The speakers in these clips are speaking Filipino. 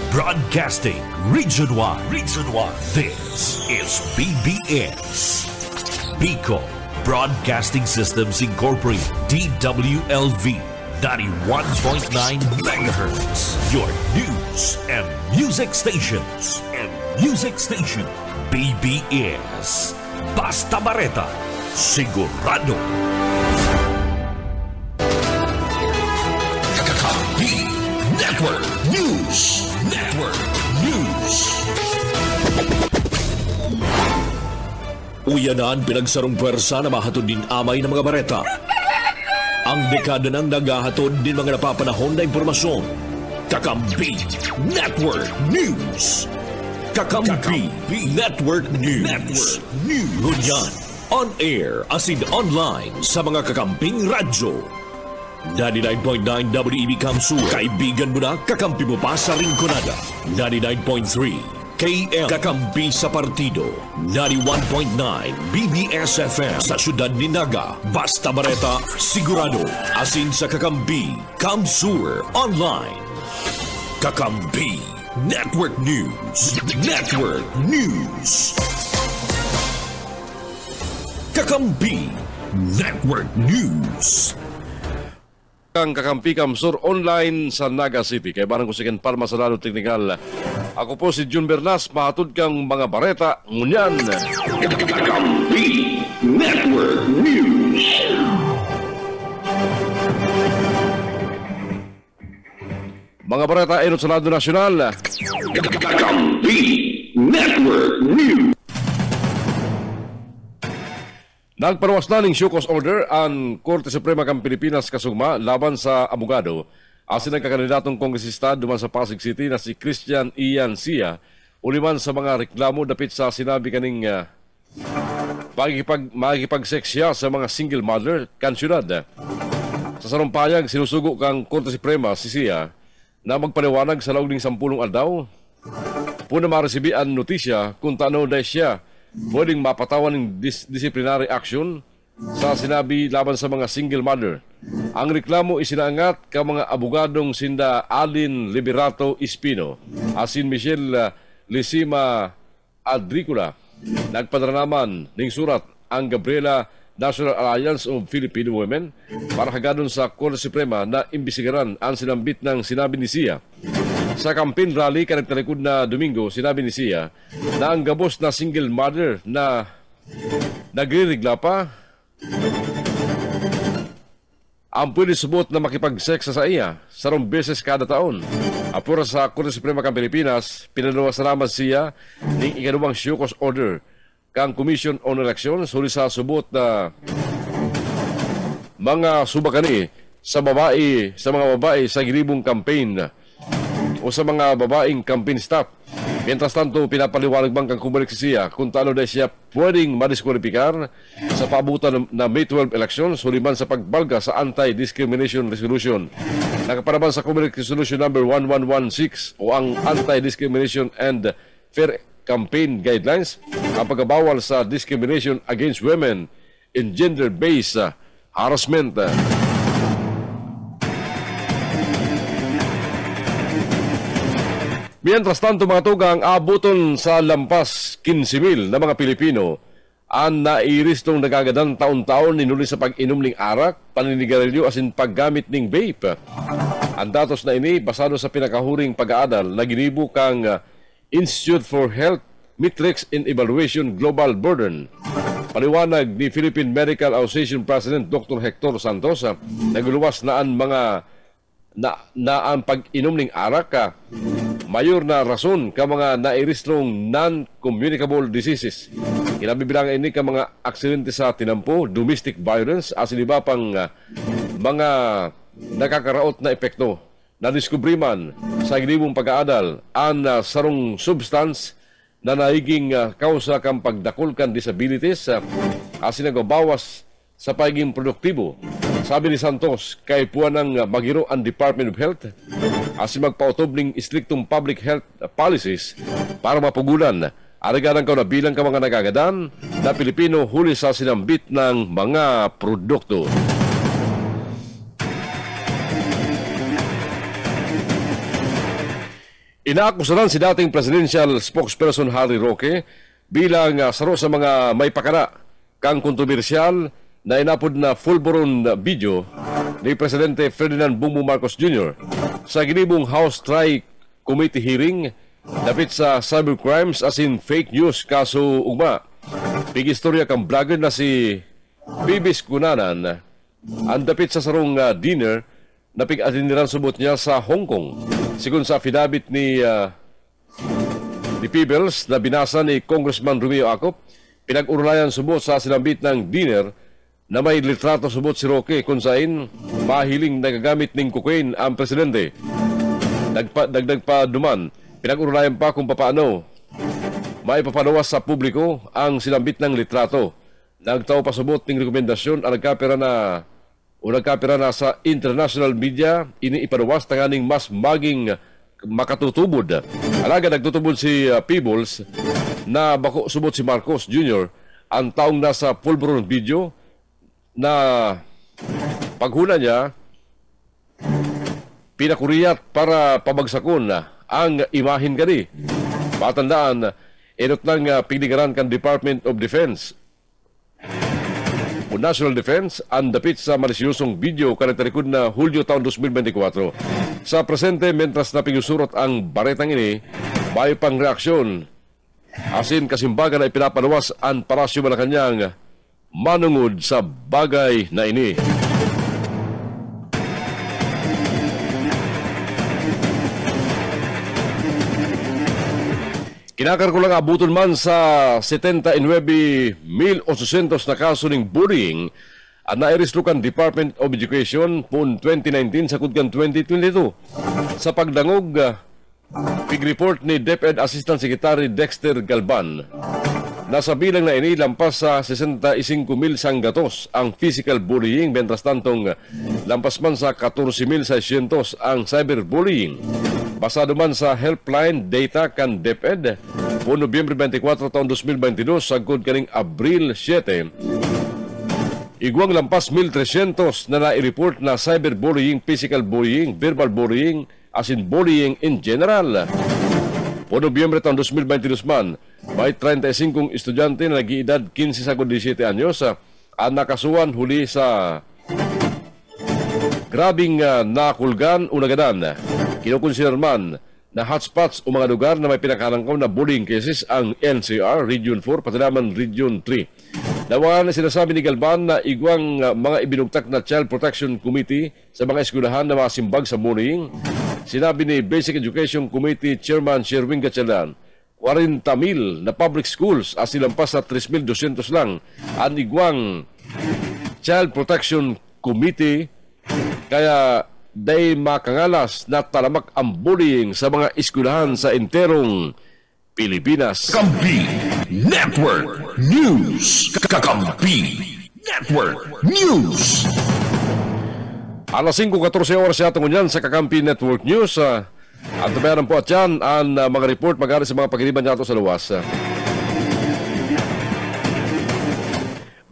Broadcasting region-wide. This is BBS. Bicol Broadcasting Systems Incorporated. DWLV 91.9 MHz. Your news and music stations. BBS. Basta Bareta. Sigurado. Network News. Uyanan pinagsarong pwersa na mahatod din amay ng mga bareta. Ang dekada nang nagahatod din mga napapanahon na impormasyon. Kakampi Network News. Kakampi Network News. Ngunyan, on air as in online sa mga kakamping radyo. 99.9 WEB Kamsur. Kaibigan mo na, kakampi mo pa sa Rinconada. 99.3 KL. Kakampi sa partido. 91.9 BBS FM sa syudad ni Naga. Basta Bareta, sigurado. Asin sa kakampi, Kamsur Online. Kakampi Network News. Kakampi Network News. Ang Kakampi Kamsur Online sa Naga City. Kaya barang ko si Ken Parma sa lalo teknikal. Ako po si Jun Bernas, mahatod kang mga bareta. Ngunyan, Kakampi Network News. Mga bareta enot sa lado nasyonal. Kakampi Network News. Nagparuwas na ng show cause order ang Korte Suprema kang Pilipinas kasugma laban sa abogado asin ang kakandidatong kongresista duman sa Pasig City na si Christian Ian Sia uliman sa mga reklamo dapit sa sinabi kaning makikipag-sex siya sa mga single mother kan syudad. Sa sarumpayag sinusugo kang Korte Suprema si Sia na magpaliwanag sa laog ning 10 aldaw puna maresibi ang notisya kung tano dahil siya pwedeng mapatawan ng disciplinary action sa sinabi laban sa mga single mother. Ang reklamo isinaangat ka mga abogadong sinda Alin Liberato Espino, asin Michelle Lisima Adricola. Nagpadala naman ng surat ang Gabriela National Alliance of Filipino Women para hagadon sa Korte Suprema na imbisigaran ang sinambit ng sinabi ni Sia. Sa campaign rally kanagtalikod na Domingo, sinabi ni Sia na ang gabos na single mother na nagririgla pa ang pwede subot na makipag-sex sa iya 10 beses kada taon. Apura sa Korte Suprema kang Pilipinas, pinalawas naman siya ng ikaduwang show cause order kang Commission on Elections huli sa subot na mga subakani sa mga babae sa giribong campaign o sa mga babaeng campaign staff. Mientras tanto, pinapaliwanag bang kang kumalik si Sia kung talo dahil siya pwedeng madiskwalipikar sa paabutan na May 12 elections suliman sa pagbalga sa Anti-Discrimination Resolution. Nakaparaban sa Kumalik Resolution number 1116 o ang Anti-Discrimination and Fair Campaign Guidelines ang pagbabawal sa discrimination against women in gender-based harassment. Mientras tanto mga tugang, abuton sa lampas 15,000 na mga Pilipino ang nairistong nagagadang taon-taon ninuli sa pag-inom ng arak, paninigarilyo asin paggamit ng vape. Ang datos na ini basado sa pinakahuring pag-aadal na ginibo kang Institute for Health Metrics and Evaluation Global Burden. Paliwanag ni Philippine Medical Association President Dr. Hector Santos, nagluwas na ang mga ang pag-inom ng arak mayor na rason ka mga nairestrong non-communicable diseases. Kinabibilangan ini ka mga aksidente sa tinampo, domestic violence, asin iba pang mga nakakaraot na epekto. Nadiskubre man sa ginibong pag-aadal ang sarong substance na naiging kausa kang pagdakol kan disabilities asin nagbabawas sa pagiging produktibo. Sabi ni Santos, kay puwan ng magiro ang Department of Health asin magpautob ng istriktong public health policies para mapugulan ariganan ka na bilang ka mga nagagadan na Pilipino huli sa sinambit ng mga produkto. Inaakusahan si dating presidential spokesperson Harry Roque bilang saro sa mga may pakana kang kontrobersyal na inapod na full-blown video ni Presidente Ferdinand Bongbong Marcos Jr. sa ginibong House Tri-Committee hearing dapit sa cybercrimes as in fake news kaso ugma. Pigistorya kang vlogger na si Bibis Kunanan ang dapit sa sarong dinner na pig-atindiran subot niya sa Hong Kong. Sigun sa affidavit ni Peebles na binasa ni Congressman Romeo Acop, pinag-urulayan subot sa sinambit ng dinner na may litrato subot si Roque kung saan mahiling nagagamit ng cocaine ang presidente. Dagdag pa duman, pinag-urulayan pa kung paano maipapanawas sa publiko ang sinambit ng litrato. Nagtao pa subot ng rekomendasyon ang nagkapira na sa international media iniipanawas tanganing mas maging makatutubod. Alaga nagtutubod si Peebles na bako subot si Marcos Jr. ang taong nasa full-blown video na paghuna niya pinakuriyat para pabagsakon ang imahin kani. Patandaan, inot ng pinigaran kan Department of Defense o National Defense ang dapit sa malisyosong video kanagtarikod na Hulyo taon 2024. Sa presente, mentras na pigusurot ang baretang ini, may pang reaksyon. Asin kasimbagan ay pinapanawas ang Palasyo Malacanang manungod sa bagay na ini. Kinakarkulang abuton man sa 79,800 na kaso ng bullying ang nairislukan Department of Education poon 2019 sa kudkan 2022. Sa pagdangog, pig-report ni DepEd Assistant Secretary Dexter Galban, nasa bilang na ini lampas sa 65,000 ang physical bullying, mentras tantong lampas man sa 14,600 ang cyberbullying. Basado man sa helpline data kan DepEd po Nobyembre 24 taon 2022 sagod kaning Abril 7, igwang lampas 1,300 na nai-report na cyberbullying, physical bullying, verbal bullying, as in bullying in general. Po Nobyembre taon 2022 man, may 35 estudyante na nag-iedad 15 sa 17 anyos ang nakasuhan huli sa grabing nakulgan o nagadan. Kinukonsider man na hotspots o mga lugar na may pinakarangkaw na bullying cases ang NCR, Region 4, pati naman Region 3. Nawagan na sinasabi ni Galban na igwang mga ibinugtak na Child Protection Committee sa mga eskwelahan na masimbag sa bullying. Sinabi ni Basic Education Committee Chairman Sherwin Gatchalan, 40,000 na public schools as silampas sa 3,200 lang ang igwang Child Protection Committee, kaya day makangalas na talamak ang bullying sa mga eskwelahan sa enterong Pilipinas. Kakampi Network News. Kakampi Network News. Alas 5:14 oras sa atong yan sa Kakampi Network News. At tabayaran po at yan ang mga report magari sa mga pagkiriban nato sa luwas.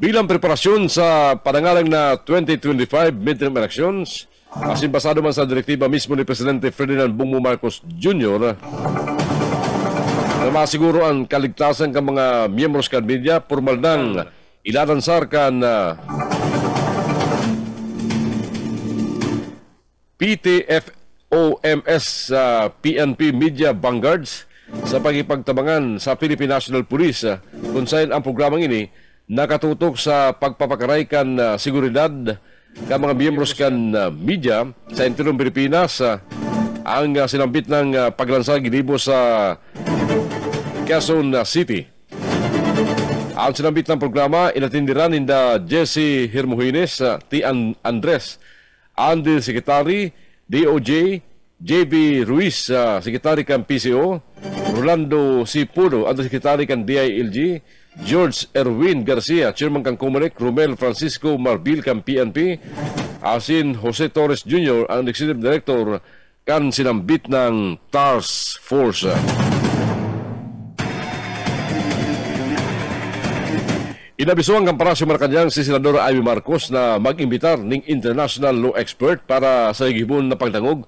Bilang preparasyon sa panangalang na 2025 midterm elections, asin basado man sa direktiba mismo ni Presidente Ferdinand Bongbong Marcos Jr. na masiguro ang kaligtasan ng mga miyembros kan media, formal nang ilalansar kan PTFOMS PNP Media Vanguards sa pagipagtabangan sa Philippine National Police kung saan ang programang ini nakatutok sa pagpapakaray kan seguridad ka mga miyembros kan media sa enterong Pilipinas. Ang sinambit ng paglansa ginibo sa Quezon City. Ang sinambit ng programa inatindiran ni Jesse Hermohines, T. Andres, Andy Secretary, DOJ, JB Ruiz, Secretary kan PCO, Rolando C. Pudo, Secretary kan DILG, George Erwin Garcia, Chairman kang Comelec, Romel Francisco Marbil kang PNP, asin Jose Torres Jr., ang Executive Director kan sinambit ng Task Force. Inabisuan kang Palasyo Malacanang si Senador Amy Marcos na mag-imbitar ng international law expert para sa higibon na pagtangog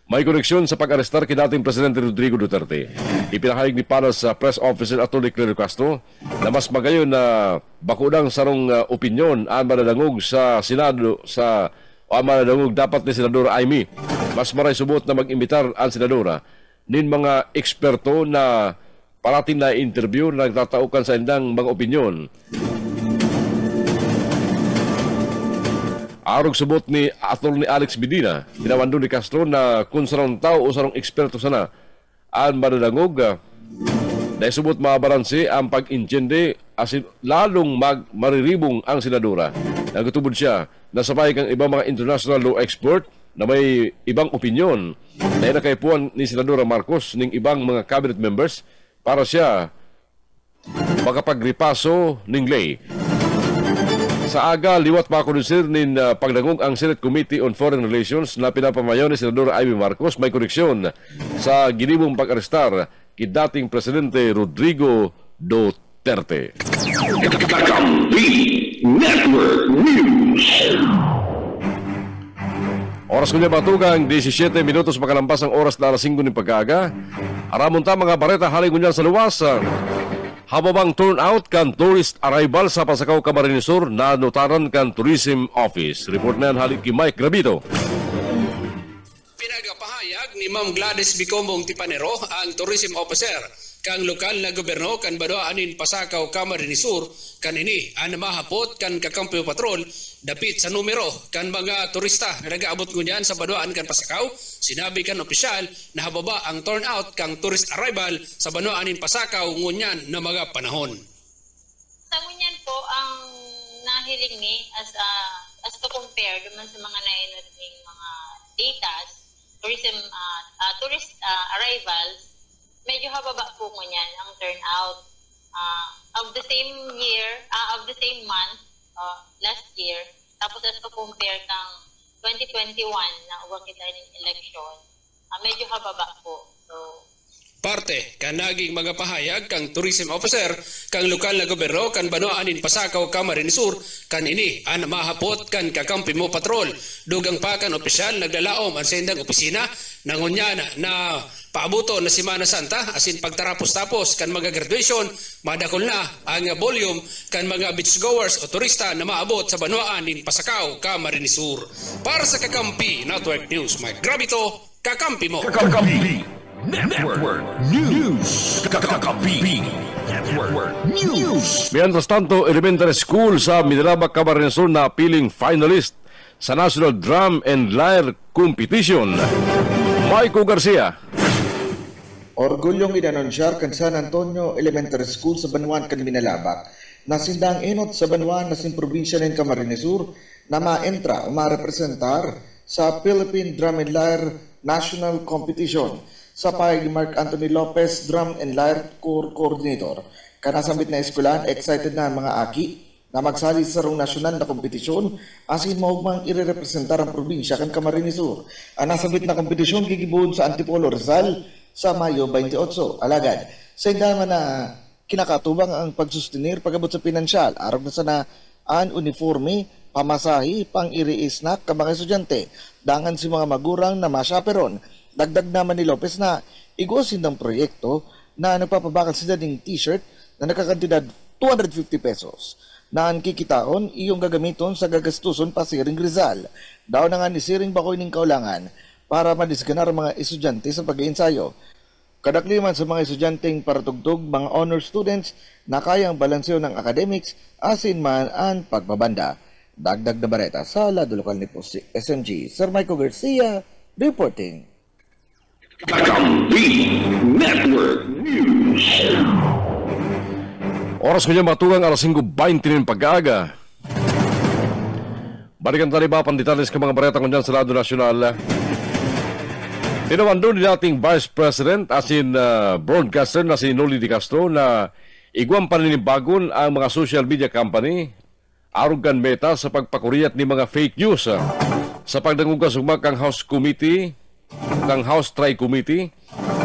may koneksyon sa pag-arestar kay dating Presidente Rodrigo Duterte. Ipinahayag ni para sa press officer Atty. Claire Castro na mas magayon na bakudang sarong opinyon ang manadangog sa Senado o ang manadangog dapat ni Senadora Amy. Mas maray subot na mag-imbitar ang Senadora nin mga eksperto na parating na interview na nagtataukan sa indang mga opinyon. Arog subot ni Atty. Alex Medina, tinawando ni Castro na kung sarong tao o sarong eksperto sana ang manadangog, dahil subot mabaransi ang pag-intindi asin lalong mariribong ang senadora. Nagtubod siya na sabay kang ibang mga international law expert na may ibang opinyon na inakaipuan ni Senadora Marcos ning ibang mga cabinet members para siya makapagripaso ning lay. Sa aga, liwat makonusir nin pagdangog ang Senate Committee on Foreign Relations na pinapamayaw ni Senadora Amy Marcos may koneksyon sa ginibong pag-arestar kay dating Presidente Rodrigo Duterte. Kakampi Network News. Oras ko niya batugang 17 minutos makalampas ang oras na alas 5 ng pagkaga. Aramon ta mga bareta halay ko niyan sa luwas. Hababang turnout kan tourist arrival sa Pasakaw, Camarines Sur na notaran kan Tourism Office. Report na yan halik kay Mike Gravito. Pinagapahayag ni Ma'am Gladys Bicombong Tipanero, ang tourism officer, kang lokal na gobyerno kan Badoanin Pasakaw, Camarines Sur, kanini ang mahapot kan Kakampi Patrol, dapit sa numero kan mga turista na nag-aabot ngunyan sa Badoan kan Pasakaw. Sinabi kan opisyal na hababa ang turnout kang tourist arrival sa Badoanin Pasakaw ngunyan na mga panahon. Sa ngunyan po ang nahiling ni as to compare naman sa mga nainod ng mga data, tourist arrivals, medyo hababa po ngunyan ang turnout. Of the same year, of the same month, last year, tapos as to compare kang 2021 na uwang kita ng election, medyo hababa po. So, Parte kan naging mga pahayag kang tourism officer kang lokal na gobyerno kan Badoanin Pasakaw, Camarines Sur, kan ini ang mahapot kan Kakampi mo Patrol. Dugang pa kan opisyal nagdalaom ang sendang opisina nangunyana na paabuto na Semana Santa asin pagtarapos-tapos kan mga graduation, madakol na ang volume kan mga beachgoers o turista na maabot sa Badoanin Pasakaw, Camarines Sur. Para sa Kakampi Network News, Mike Gravito, Kakampi mo. Kakampi Network News. Kakampi Network News. Mientras tanto, elementary school sa Midrabak, Camarines Sur na piling finalist sa National Drum and Lyre Competition. Maiko Garcia. Orgulyong inanonsyar kan San Antonio Elementary School sa Banwan kan Minalabak na sindang enot sa Banwan na sin probinsya ng Camarines Sur na maentra o marepresentar sa Philippine Drum and Lyre National Competition sa payag ni Mark Anthony Lopez, Drum and Lyre Corps Coordinator. Kanasambit na eskulan, excited na ang mga aki na magsali sa sarong nasyonal na kompetisyon asin maugmang irerepresentar ang probinsya kan Camarines Sur. Ang nasambit na kompetisyon gigibuhon sa Antipolo Rizal sa Mayo 28. Alagad, sa indaman na kinakatubang ang pagsustinir pagabot sa pinansyal, arog na sana ang uniforme, pamasahi, pang iri-snack ka mga estudyante, dangan si mga magurang na masyaperon. Dagdag naman ni Lopez na igusin ng proyekto na nagpapabakal sila ng t-shirt na nakakantidad 250 pesos na ang kikitaon iyong gagamiton sa gagastuson pa Siring Rizal. Daw na nga ni Siring Bakoy ng Kaulangan para madisganar mga estudyante sa pag-iensayo. Kadakliman sa mga estudyanteng paratugtog, mga honor students na kayang balansyo ng academics asin man ang pagbabanda. Dagdag na bareta sa lado lokal ni SMG, Sir Michael Garcia, reporting. Kakampi Network News. Oras ko niya matugang alas 5:20 ng pag-aaga. Balikan tayo ba panditalis ka mga bareta kung dyan sa lado nasyonal. Tinawando ni dating Vice President asin broadcaster na si Noli Di Castro na igwang paninibagon ang mga social media company arugan meta sa pagpakuriyat ni mga fake news sa pagdangugas ugma kang House Committee kang House Tri-Committee.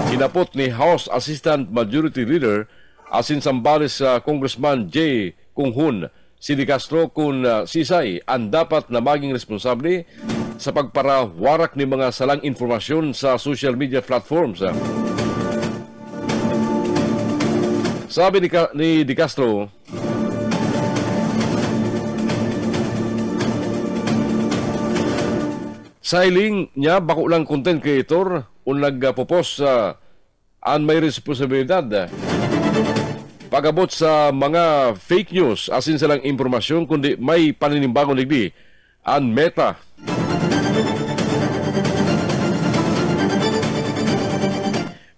Hinapot ni House Assistant Majority Leader asin sambales sa Congressman J. Kung Hun si Di Castro kung sisay ang dapat na maging responsable sa pagparawarak ni mga salang informasyon sa social media platforms. Sabi ni De Castro, sailing niya bako lang content creator o nagpopos ang may responsibilidad pagabot sa mga fake news asin silang impormasyon kundi may paninimbangon ligdi ang Meta.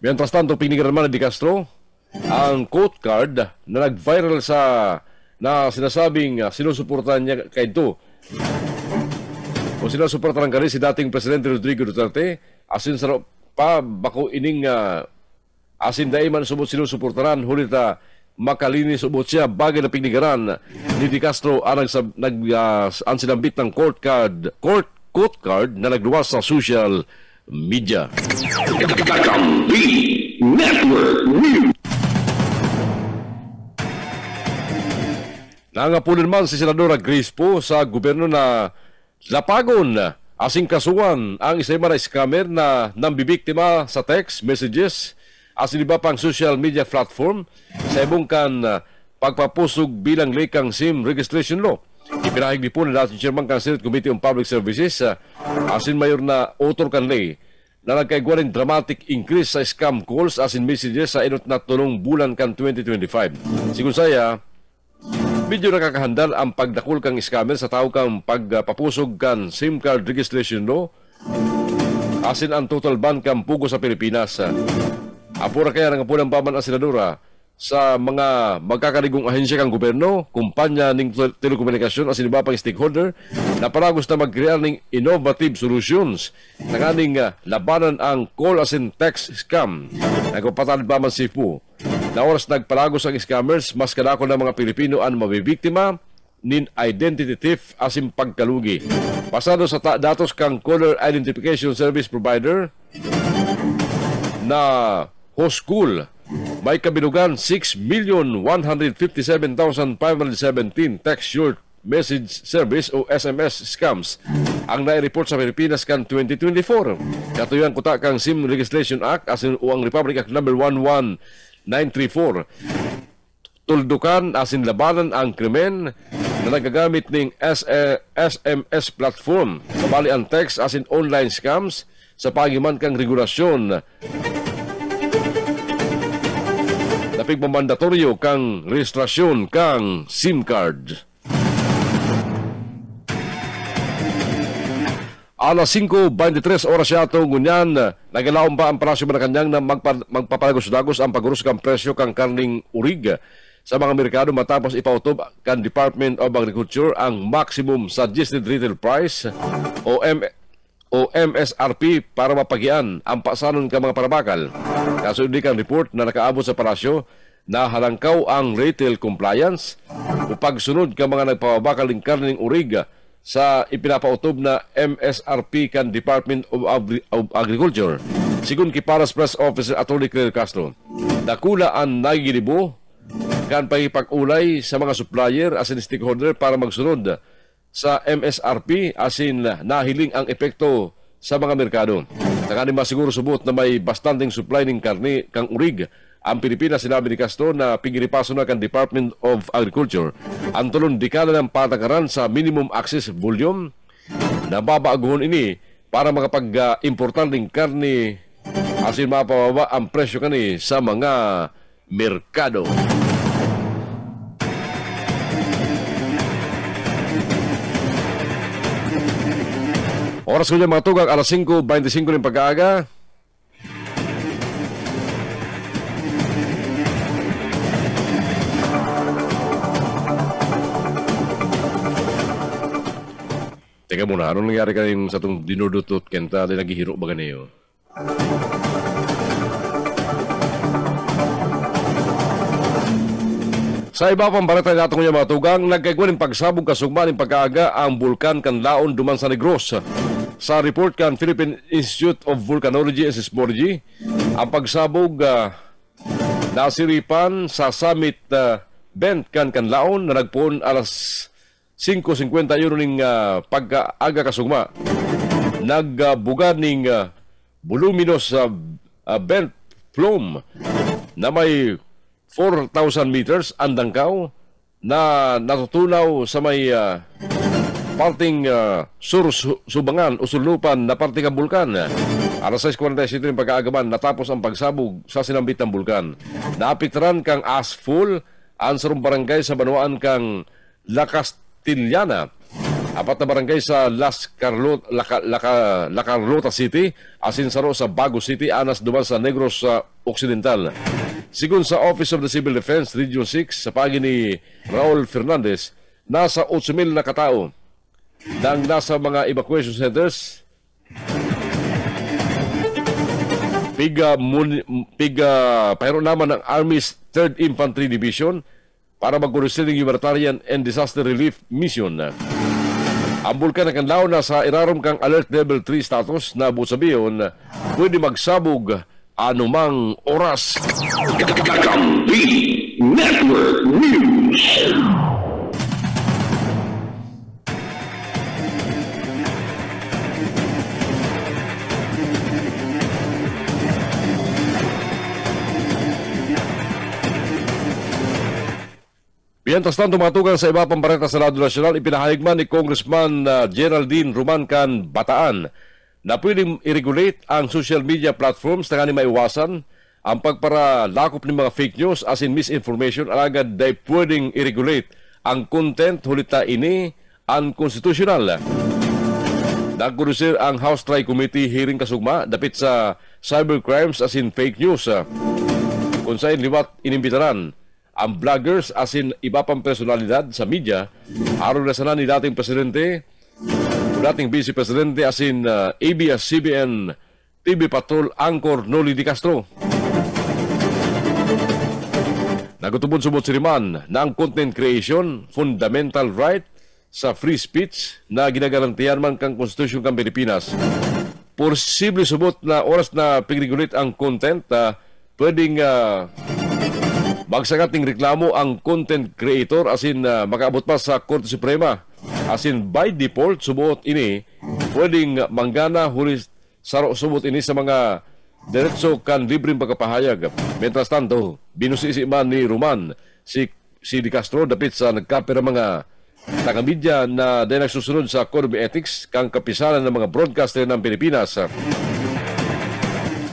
Mientras tanto, pinigiran naman ni De Castro ang quote card na nag-viral na sinasabing sinusuportahan niya kay ito. Kung sinusuportahan ka rin si dating Presidente Rodrigo Duterte, asin sa pa bako ining asin daiman subot sinusuportahan, hulit makalinis ubot siya bagay na pinigiran ni De Castro ang sinambit ng quote card na nagluwas sa social media. Kakampi Network News. Nangapunin man si Senadora Grace Poe sa gobyerno na lapagon asing kasuhan ang isa man na scammer na nambibiktima sa text messages asin iba pang social media platform sa ibong pagpapusog bilang lekang SIM registration law. Ipinahig ni po na dating Chairman ng Senate Committee on Public Services asin mayor na author kanlay na nagkaigwa rin dramatic increase sa scam calls asin messages sa inot na tulong bulan kan 2025. Sigun saya, medyo nakakahandal ang pagdakul kang scammer sa tao kang pagpapusog kan SIM card registration law asin ang total ban kang pugo sa Pilipinas. Apura kaya ng apunan paman ang senadora sa mga magkakaligong ahensya kang gobyerno, kumpanya ng telekomunikasyon asin iba pang stakeholder na paragos na mag-create ng innovative solutions na nganing labanan ang call asin text scam. Nagpapatad pa man si Pu na oras nagparagos ang scammers, mas kadako ng mga Pilipino ang mabibiktima nin identity theft asin pagkalugi. Pasado sa datos kang caller identification service provider na Hoscool, may kabinugan 6,157,517 text short message service o SMS scams ang nai-report sa Pilipinas kan 2024. Katuyang kuta kang SIM Registration Act asin o ang Republic Act number 11934. Tuldukan asin labanan ang krimen na nagagamit ng SMS platform. Kabali ang text asin online scams sa pagiman kang regulasyon napigmamandatoryo kang registrasyon kang SIM card. Alas 5:23 oras yato ngunyan, nagalaon pa ang Palasyo Malacañang na magpapalagos-dagos ang pagurus kang presyo kang karning urig sa mga merkado matapos ipautob kan Department of Agriculture ang maximum suggested retail price o MSRP para mapagian ang pasanon ka mga parabakal. Kaso hindi kang report na nakaabot sa palasyo na halangkaw ang retail compliance o pagsunod ka mga nagpapabakal ng karning urig sa ipinapautob na MSRP kan Department of Agriculture. Sigun Kiparas Press Officer Atty. Claire Castro, dakula ang nagigilibo kan pagipag-ulay sa mga supplier asin stakeholder para magsunod sa MSRP asin nahiling ang epekto sa mga merkado. Takani masiguro subot na may bastanteng supply ng karne kang urig ang Pilipinas. Sinabi ni Castro na pingiripaso na kan Department of Agriculture ang tulong dekada ng patakaran sa minimum access volume na babaaguhon ini para makapag-importan ng karne asin mapababa ang presyo kani sa mga merkado. Oras ko niya mga tugang, alas 5:25 ng pag-aaga. Teka muna, anong nangyari kayong sa itong dinudutot kenta na naghihiro ba ganiyo? Sa iba pang balita natin niya mga tugang, nagkaigwa ng pagsabog kasugma ng pag-aaga ang bulkan Kanlaon duman sa Negros. Sa report kan Philippine Institute of Volcanology and Seismology, ang pagsabog nasiripan sa summit bent kan Kanlaon na nagpuon alas 5:51 ng pag-aaga kasugma. nagbuga ning voluminous bent plume na may 4,000 meters ang dangkaw na natutunaw sa may parting subangan o sulupan na parte ng bulkan. Alas 6:47 ng pag-aagaman natapos ang pagsabog sa sinambit ng bulkan. Naapektaran kang Asful ang sarong barangay sa Banuan kang La Castillana. Apat na barangay sa La Carlota City, asin saro sa Bago City, anas duman sa Negros Occidental. Sigun sa Office of the Civil Defense Region 6 sa pagi ni Raul Fernandez, nasa 8,000 na katao nang nasa mga evacuation centers. Pahiro naman ng Army's 3rd Infantry Division para mag-conduce ng humanitarian and disaster relief mission. Ang bulkan na kanlaw na sa irarom kang alert level 3 status na busabiyon pwede magsabog anumang oras. Kakampi Network News. Piyantas lang tumatugan sa iba pang bareta sa Lado Nasyonal, ipinahayag man ni Congressman Geraldine Romancan Bataan na pwedeng i-regulate ang social media platforms na kanina maiwasan ang pagparalakop ng mga fake news as in misinformation alagad day pwedeng i-regulate ang content hulita ini unconstitutional. Nagkudusir ang House Tri-Committee hearing kasugma dapit sa cybercrimes as in fake news. Kung saan liwat inimbitaran ang vloggers as in iba pang personalidad sa media, aron na sana ni dating presidente o dating vice presidente as in ABS-CBN TV Patrol Anchor Noli Di Castro. Nagutubod sumot si Riman na ang content creation fundamental right sa free speech na ginagarantiyan man kang konstitusyon kang Pilipinas. Posible subot na oras na pag-regulate ang content pwedeng magsagat ng reklamo ang content creator as in makaabot pa sa Korte Suprema. As in by default, subuot ini pwedeng manggana huli subot ini sa mga diretso kan libreng pagkapahayag. Mientras tanto, binusisi man ni Roman si Di Castro dapit sa nagkapira mga taga-media na dahil nagsusunod sa Code of Ethics kang kapisanan ng mga broadcaster ng Pilipinas.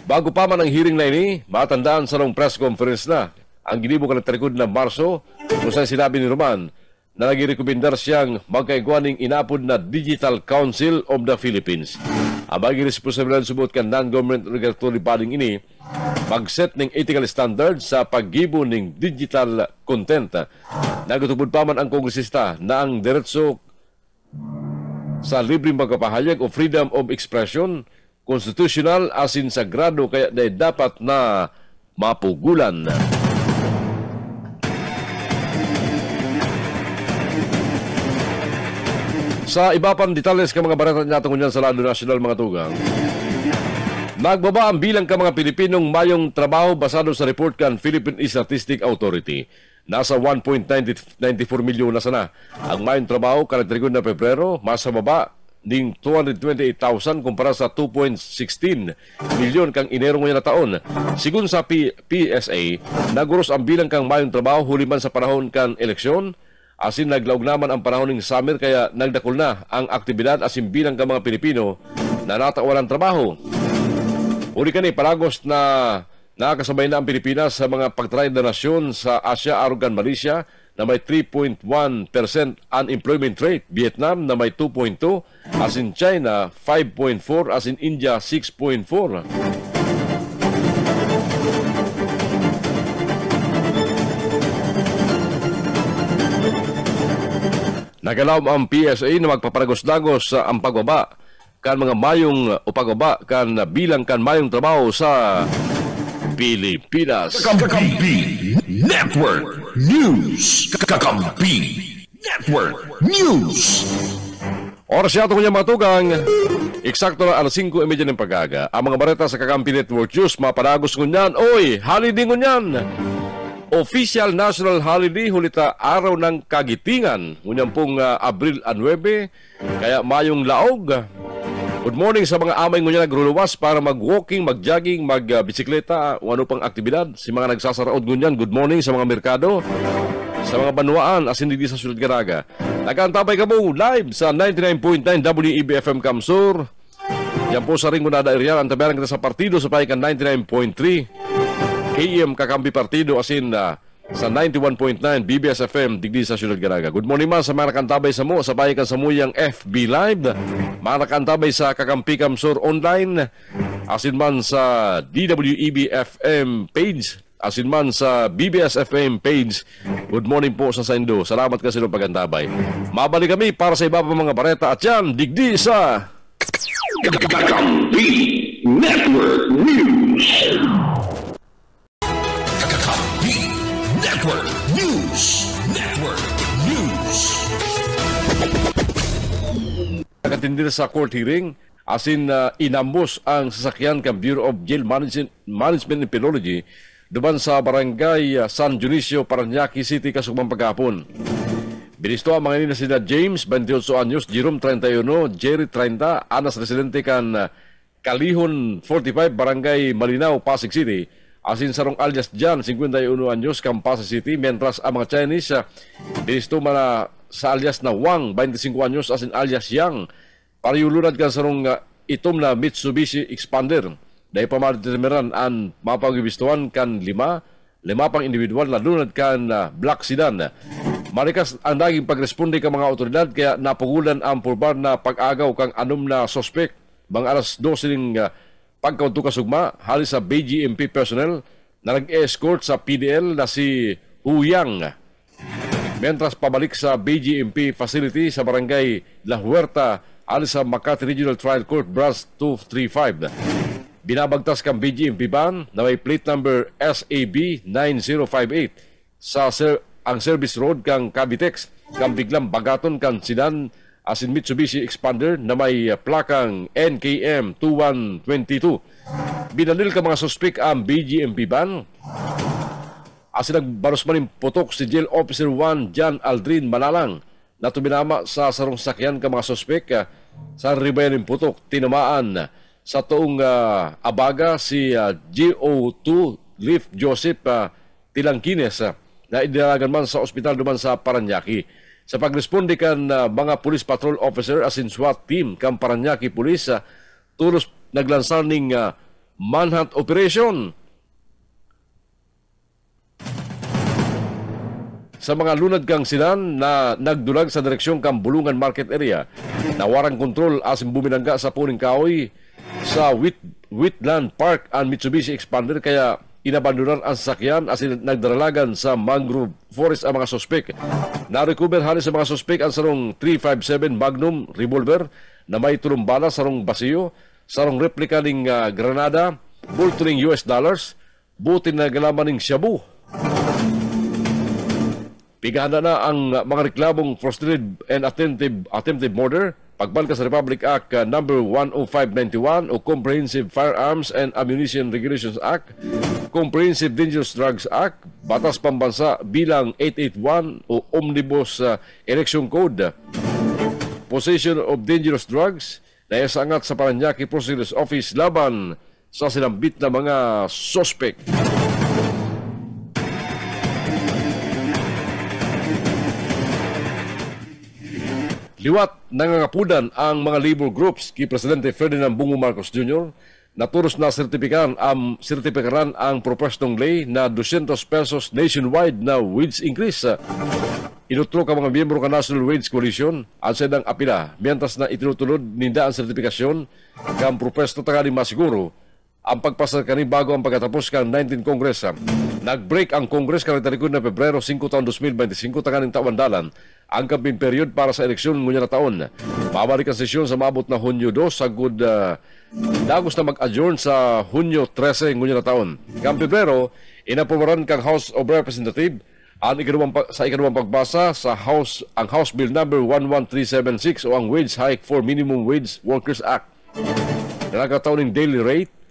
Bago pa man ang hearing na ini, matandaan sa long press conference na ang ginibo ka nagtarikod na Marso kung saan sinabi ni Roman na nag-rekomendar siyang magkaigwaning inapod na Digital Council of the Philippines. Ang bagi responsibilidad subot ka non-government regulatory body ini mag-set ng ethical standards sa paggibo ng digital content. Nagutubod pa man ang kongresista na ang diretso sa libreng pagkapahayag o freedom of expression constitutional as in sagrado kaya dapat na mapugulan. Sa iba pang detalles ka mga barata natin kunyan sa Lado Nasyonal mga tugang, nagbaba ang bilang ka mga Pilipinong mayong trabaho basado sa report kan Philippine Statistic Authority. Nasa 1.94 milyon na sana ang mayong trabaho karakterikod na Pebrero, mas sa baba ng 228,000 kumpara sa 2.16 milyon kang Enero ngayon na taon. Sigun sa PSA, naguros ang bilang kang mayong trabaho huliman sa panahon kan eleksyon. Asin naglaog naman ang panahon ng summer kaya nagdakol na ang aktibidad asin bilang ka mga Pilipino na natawalan trabaho. Uli ka ni palagos na nakakasabay na ang Pilipinas sa mga pagtry na nasyon sa Asia arugan Malaysia na may 3.1% unemployment rate, Vietnam na may 2.2%, asin China 5.4%, asin India 6.4%. Nagalaw ang PSA na magpaparagos-dagos ang pagbaba kan mga mayong o pagbaba kan bilang kan mayong trabaho sa Pilipinas. Kakampi Network News. Kakampi Network News. Oras yato kunya mga tugang. Eksakto na alas 5:30 ng pag-aga. Ang mga bareta sa Kakampi Network News maparagos ngunyan. Oy, holiday ngunyan. Official national holiday hulita araw ng kagitingan. Ngunyan pong Abril 9, kaya mayong laog. Good morning sa mga amay ngunya nagruluwas para mag-walking, mag-jogging, mag-bisikleta, o ano pang aktibidad. Si mga nagsasaraod ngunyan, good morning sa mga merkado, sa mga banwaan, as hindi sa Sulod Garaga. Nagkaantabay ka mo live sa 99.9 WEB-FM Kamsur. Yan po sa Ringonada area. Ang tabayaran kita sa partido sa pahikan 99.3 KM Kakampi Partido asin sa 91.9 BBS-FM digdi sa Sulod Garaga. Good morning man sa mga nakantabay sa mo sa pahikan sa muyang FB Live. Mga nakantabay sa Kakampi Kamsur online asin man sa DWEB-FM page asin man sa BBS-FM page. Good morning po sa Saindo. Salamat kasi ng pagantabay. Mabalik kami para sa iba pa mga bareta at yan, digdi sa Kakampi Network News. Kakampi Network News. Network News. Nakatindi sa court hearing asin inambos ang sasakyan ng Bureau of Jail Management and Penology duman sa barangay San Dionisio, Parañaque City, kasugmang paghapon. Binisto ang mga nina sila James, 28 anyos, Jerome, 31, Jerry, 30, anas residente kan Kalihon, 45, barangay Malinaw, Pasig City. Asin sarong alias Jan, 51 anyos, kan Pasig City. Mientras ang mga Chinese, binisto mana sa alias na Wang, 25 anyos, asin alias Yang. Pariyulunad kan sarong itom na Mitsubishi Expander. Dahil pamadeterminan ang mapagibistuan kan lima pang individual na lunad kan black sedan. Marikas ang naging pagresponde ka mga otoridad kaya napugulan ang purbar na pag-agaw kang anom na sospek. Mga alas 12 ng pagkaunto kasugma, halis sa BGMP personnel na nag-escort sa PDL na si Huyang. Mientras pabalik sa BGMP facility sa barangay La Huerta, halis sa Makati Regional Trial Court Branch 235. Binabagtas kang BGMP van na may plate number SAB 9058 sa ang service road kang Cavitex kang biglang bagaton kang sedan asin Mitsubishi Expander na may plakang NKM 2122. Binalil ka mga suspek ang BGMP van asin nagbaros maning putok si Jail Officer 1 John Aldrin Manalang na tuminama sa sarong sakyan ka mga suspek sa ribayan ng putok tinamaan sa tuong abaga si GO2 Leaf Joseph Tilangkines na idinalagan man sa ospital duman sa Parañaque. Sa pagresponde kan mga police patrol officer asin SWAT team kan Parañaque Police tulos naglansar ning manhunt operation sa mga lunad kang sinan na nagdulag sa direksyon kang Bulungan Market Area. Nawarang kontrol asin buminangga sa puning kahoy sa Wheatland Park ang Mitsubishi Expander kaya inabandonan ang sasakyan asin nagdaralagan sa mangrove forest ang mga sospek. Na-recover halis sa mga sospek ang sarong 357 Magnum revolver na may tulong bala, sarong basiyo, sarong replika ng granada, bulto ng US dollars, butin na galaman ng shabu. Pigahanda na ang mga reklamong frustrated and attempted murder, pagbalka sa Republic Act number 10591 o Comprehensive Firearms and Ammunition Regulations Act, Comprehensive Dangerous Drugs Act, Batas Pambansa bilang 881 o Omnibus Election Code, Possession of Dangerous Drugs, na iasangat sa Parañaque Prosecutor's Office laban sa sinambit na mga sospek. Liwat nangangapudan ang mga labor groups kay Presidente Ferdinand Bongo Marcos Jr. na turos na sertipikaran ang propostong lay na 200 pesos nationwide na wage increase. Inutro ka mga miyembro ka National Wage Coalition ang sedang apila mientras na itinutulod ninda ang sertifikasyon kang propesto tagaling masiguro ang pagpasar kani bago ang pagkatapos kang 19 Congress. Nag-break ang Congress karong tarikod na Pebrero 5 taon 2025 taganing taon-dalan ang campaign period para sa eleksyon ngunya na taon. Mabalik ang sesyon sa maabot na Hunyo 2 sagud dagos na mag-adjourn sa Hunyo 13 ngunya na taon. Kang Pebrero inaprobaran kang House of Representatives ang ikalawang pagbasa sa ang House Bill number 11376 o ang Wage Hike for Minimum Wage Workers Act. Nagkataon ng daily rate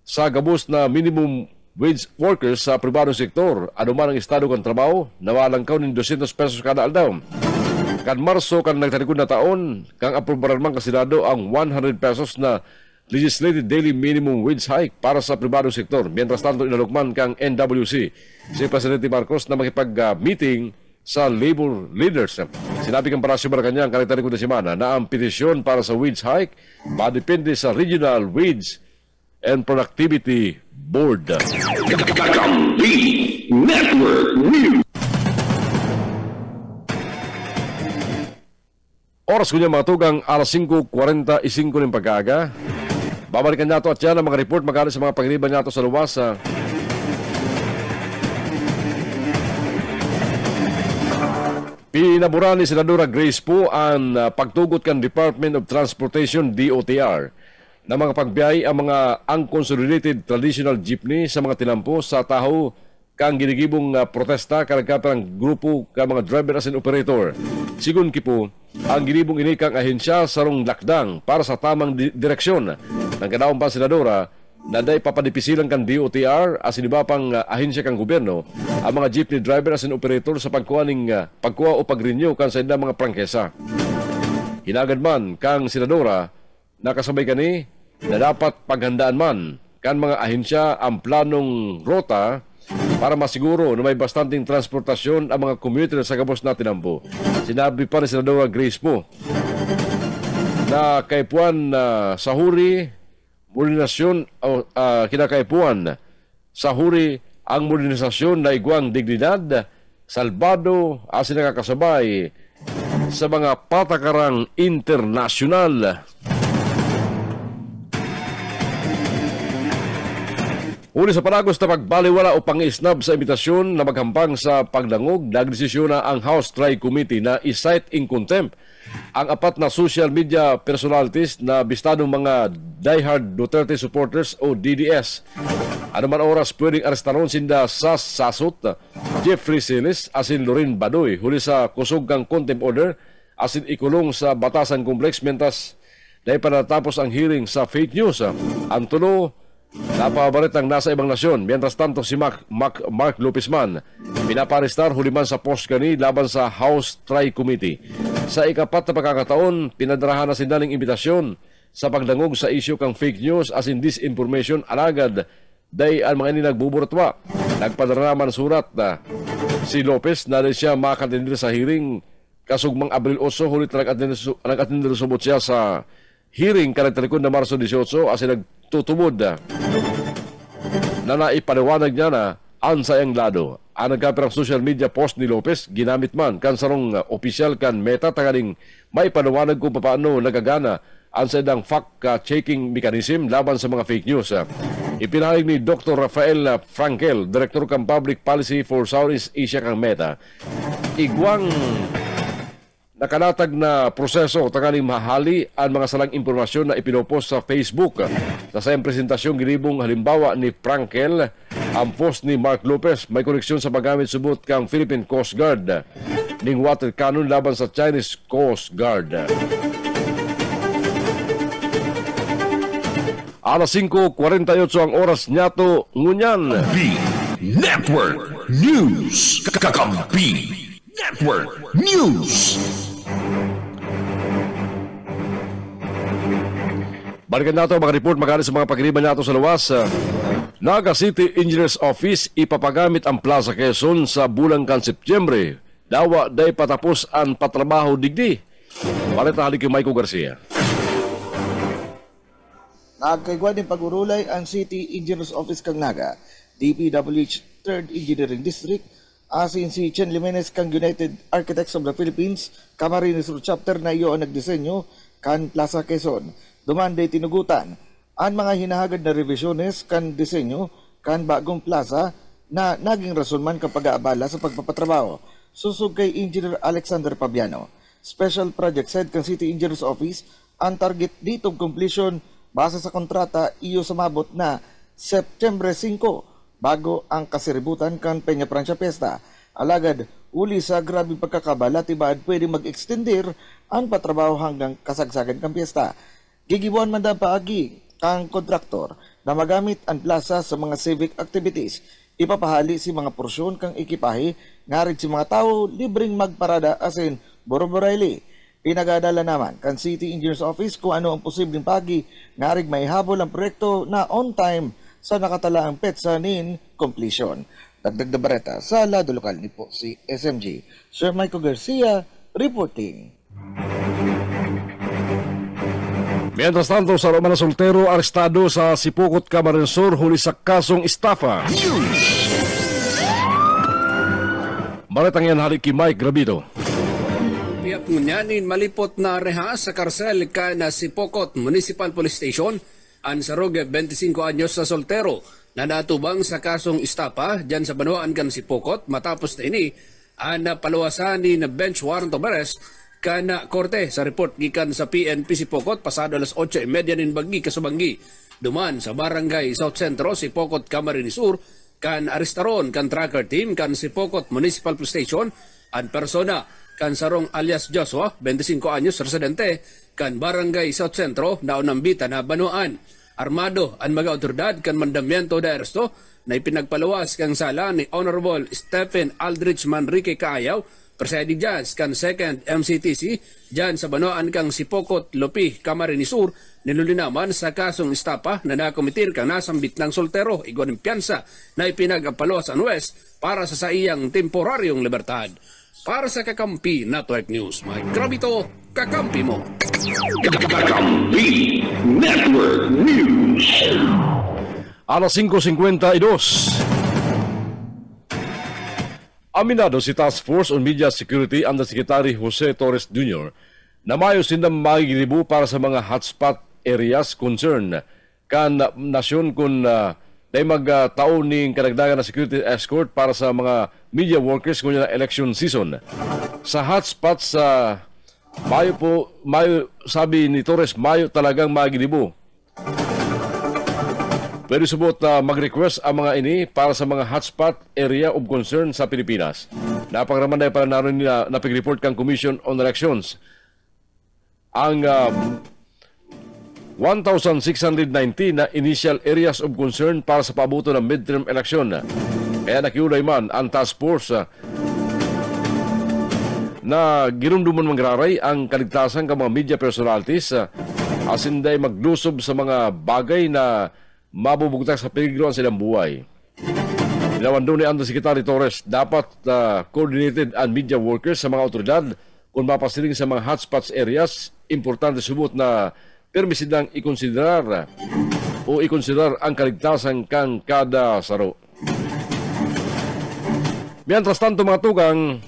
sa gabos na minimum wage workers sa pribadong sektor, anuman ang estado kang trabaho, nawalangkaw ng 200 pesos kada aldaw. Kan Marso kan nagtalikod na taon, kang aprobaran man kasilado ang 100 pesos na legislated daily minimum wage hike para sa pribadong sektor. Mientras tanto, inalukman kang NWC si Presidente Marcos na makipag-meeting sa labor leaders. Sinabi kang Parasyo Malacañang kanitalikod na semana na ang petisyon para sa wage hike madepende sa Regional Wage and Productivity Board. Kakampi Network News. Oras ko niya mga tugang alas 5:45 ng pag-aga. Babalikan nato at yan ang mga report magaling sa mga pagriban nato sa luwas. Pinabura ni Senadora Grace Poe ang pagtugot kan Department of Transportation DOTR na mga pagbiyay ang consolidated traditional jeepney sa mga tinampo sa taho kang ginigibong protesta karagkapang grupo ka mga driver as an operator. Sigun kipo, ang ginibong ini kang ahensya sarong lakdang para sa tamang direksyon ng kadaong pa senadora na day papadipisilan kang DOTR as iniba pang ahensya kang gobyerno ang mga jeepney driver as an operator sa pagkuha o pag-renew kan sa mga prangkesa. Hinagad man kang senadora nakasabay kani na dapat paghandaan man kan mga ahensya ang planong rota para masiguro na may bastanting transportasyon ang mga commuter sa gabos na tinampo. Sinabi pa ni Senadora Grace Poe na kaipuan sa huri modernisasyon kinakaipuan sa huri ang modernisasyon na igwang dignidad salbado asin nakakasabay sa mga patakarang internasyonal. Uli sa panagos na pagbaliwala o pangisnab sa imbitasyon na maghambang sa pagdangog, nagdesisyon na ang House Tri Committee na i-cite in contempt ang apat na social media personalities na bistadong mga diehard Duterte supporters o DDS. Ano man oras pwedeng arestaron sinda Sas Sasot, Jeffrey Silis, asin Lorin Badoy, huli sa kusog kang contempt order, asin ikulong sa Batasan Complex mentas dahil panatapos ang hearing sa fake news. Ang tulo, napabarit ang nasa ibang nasyon. Mientras tanto si Mark Lopez man pinaparestar huliman sa post kani laban sa House Tri Committee. Sa ikapat na pagkakataon, pinadrahan na sindaling imbitasyon sa pagdangog sa isyu kang fake news as in disinformation alagad day ang mga ini nagbuburatwa. Nagpadara naman surat na si Lopez na rin siya makatindir sa hearing kasugmang Abril 8 hulit nag-atindir subot siya sa hearing kanagtalikod na Marso 18 as nagtutubod na naipaliwanag niya na ansayang lado. Ang nagkapirang social media post ni Lopez, ginamit man kan sarong opisyal kan Meta tanggaling may paliwanag kung paano nagagana ang sadang fact-checking mechanism laban sa mga fake news. Ipinahayag ni Dr. Rafael Frankel, Director ng Public Policy for Southeast Asia kang Meta, igwang nakalatag na proseso tanggaling mahali ang mga salang impormasyon na ipinopost sa Facebook. Sa sayang presentasyon ginibong halimbawa ni Frankel ang post ni Mark Lopez may koneksyon sa paggamit subot kang Philippine Coast Guard ning water cannon laban sa Chinese Coast Guard. Alas 5:48 ang oras nyato ngunyan. Network News. Kakampi Network News. Balikan nato mga report magaling sa mga pagriban nato sa luwas. Naga City Engineers Office ipapagamit ang Plaza Quezon sa bulan kan Setyembre. Dawa day patapos ang patrabaho digdi. Balita halik kay Michael Garcia. Nagkaigwa din pag-urulay ang City Engineers Office kang Naga, DPWH 3rd Engineering District, asin si Chen Limenes kang United Architects of the Philippines, Camarines Sur Chapter na iyo ang nagdisenyo kan Plaza Quezon. Dumanday tinugutan ang mga hinahagad na revisyones kan disenyo kan bagong plaza na naging rason man kapag aabala sa pagpapatrabaho. Susug kay Engineer Alexander Pabiano. Special Projects Head kan City Engineers Office, ang target dito completion base sa kontrata iyo sumabot na September 5 bago ang kasiributan kan Peña Francia Fiesta. Alagad, uli sa grabe pagkakabala tibaad pwede mag-extender ang patrabaho hanggang kasagsagan kan piyesta. Gigibuan man daw paagi kang kontraktor na magamit ang plaza sa mga civic activities. Ipapahali si mga porsyon kang ekipahe ngarit si mga tao libreng magparada asin Boroborelli. Pinagadala naman kan City Engineers Office kung ano ang posibleng pagi nga rig maihabol ang proyekto na on time sa nakatalaang petsa nin completion. Dagdag na bareta sa lado lokal ni po si SMG. Sir Michael Garcia reporting. Mientras tanto, sa Romana Soltero, arestado sa Sipokot, Camarines Sur, huli sa kasong estafa. Baretang yan hari kay Mike Grabito. Piyak ngunyanin malipot na reha sa karsel ka na Sipokot Municipal Police Station ang sarog 25 anyos sa soltero na natubang sa kasong istapa dyan sa Banuan kan Sipokot matapos na ini ang napaluwasan ni na bench warrant of arrest kana korte sa report gikan sa PNP Sipokot pasado alas 8:30 nin bagi kasubanggi duman sa barangay South Centro Sipokot, Camarines Sur kan arestaron kan tracker team kan Sipokot Municipal Police Station ang persona kan sarong alias Joshua, 25 anyos, residente, kan Barangay South Centro, naunambita na Banuan. Armado ang mga otoridad kan mandamiento de aresto na ipinagpalawas kang sala ni Honorable Stephen Aldrich Manrique Kaayaw, presiding judge kan 2nd MCTC, dyan sa Banuan kang Sipokot, Lopi, Camarines Sur, nilulinaman sa kasong istapa na nakomitir kang nasambit ng soltero, iguan piyansa na ipinagpalawas ang West para sa iyang temporaryong libertad. Para sa Kakampi Network News, Mike Grabito, Kakampi mo. Kakampi Network News. Alas 5:52. Aminado si Task Force on Media Security under Secretary Jose Torres Jr. na mayo sindang magigilibu para sa mga hotspot areas concern kan nasyon kun dahil magtaon ng karagdagan na security escort para sa mga media workers kunya na election season. Sa hotspots sa Mayo sabi ni Torres, Mayo talagang magilibo. Pwede subot na mag-request ang mga ini para sa mga hotspot area of concern sa Pilipinas. Napagaraman na para naroon nila napag-report kang Commission on Elections. Ang 1,619 na initial areas of concern para sa paabuto ng midterm election. Kaya nakiulay man ang task force na ginumduman mangraray ang kaligtasan ng mga media personalities asinday maglusob sa mga bagay na mabubugtak sa peligro ang silang buhay. Ilawan doon ni Undersecretary Torres, dapat coordinated ang media workers sa mga otoridad kung mapasiling sa mga hotspots areas. Importante subot na permisidang ikonsiderar ang kaligtasan kang kada saro. Mientras tanto mga tugang,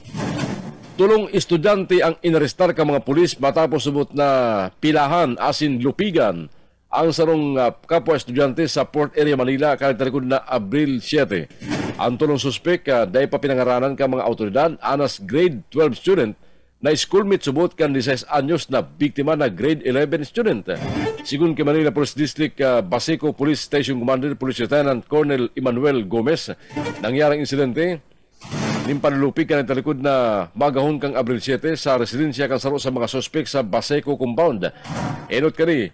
tulong estudyante ang inarestar ka mga pulis matapos subot na pilahan asin lupigan ang sarong kapwa estudyante sa Port Area Manila kalitalikod na Abril 7. Ang tulong suspek dahil pa pinangaranan ka mga autoridad anas grade 12 student na schoolmate subot kan 16 anyos na biktima na grade 11 student. Sigun kay Manila Police District Baseco Police Station Commander Police Lieutenant Colonel Emmanuel Gomez, nangyaring insidente ning panlupig kan talikod na magahon kang Abril 7 sa residensya kan saro sa mga suspek sa Baseco compound. Enot kani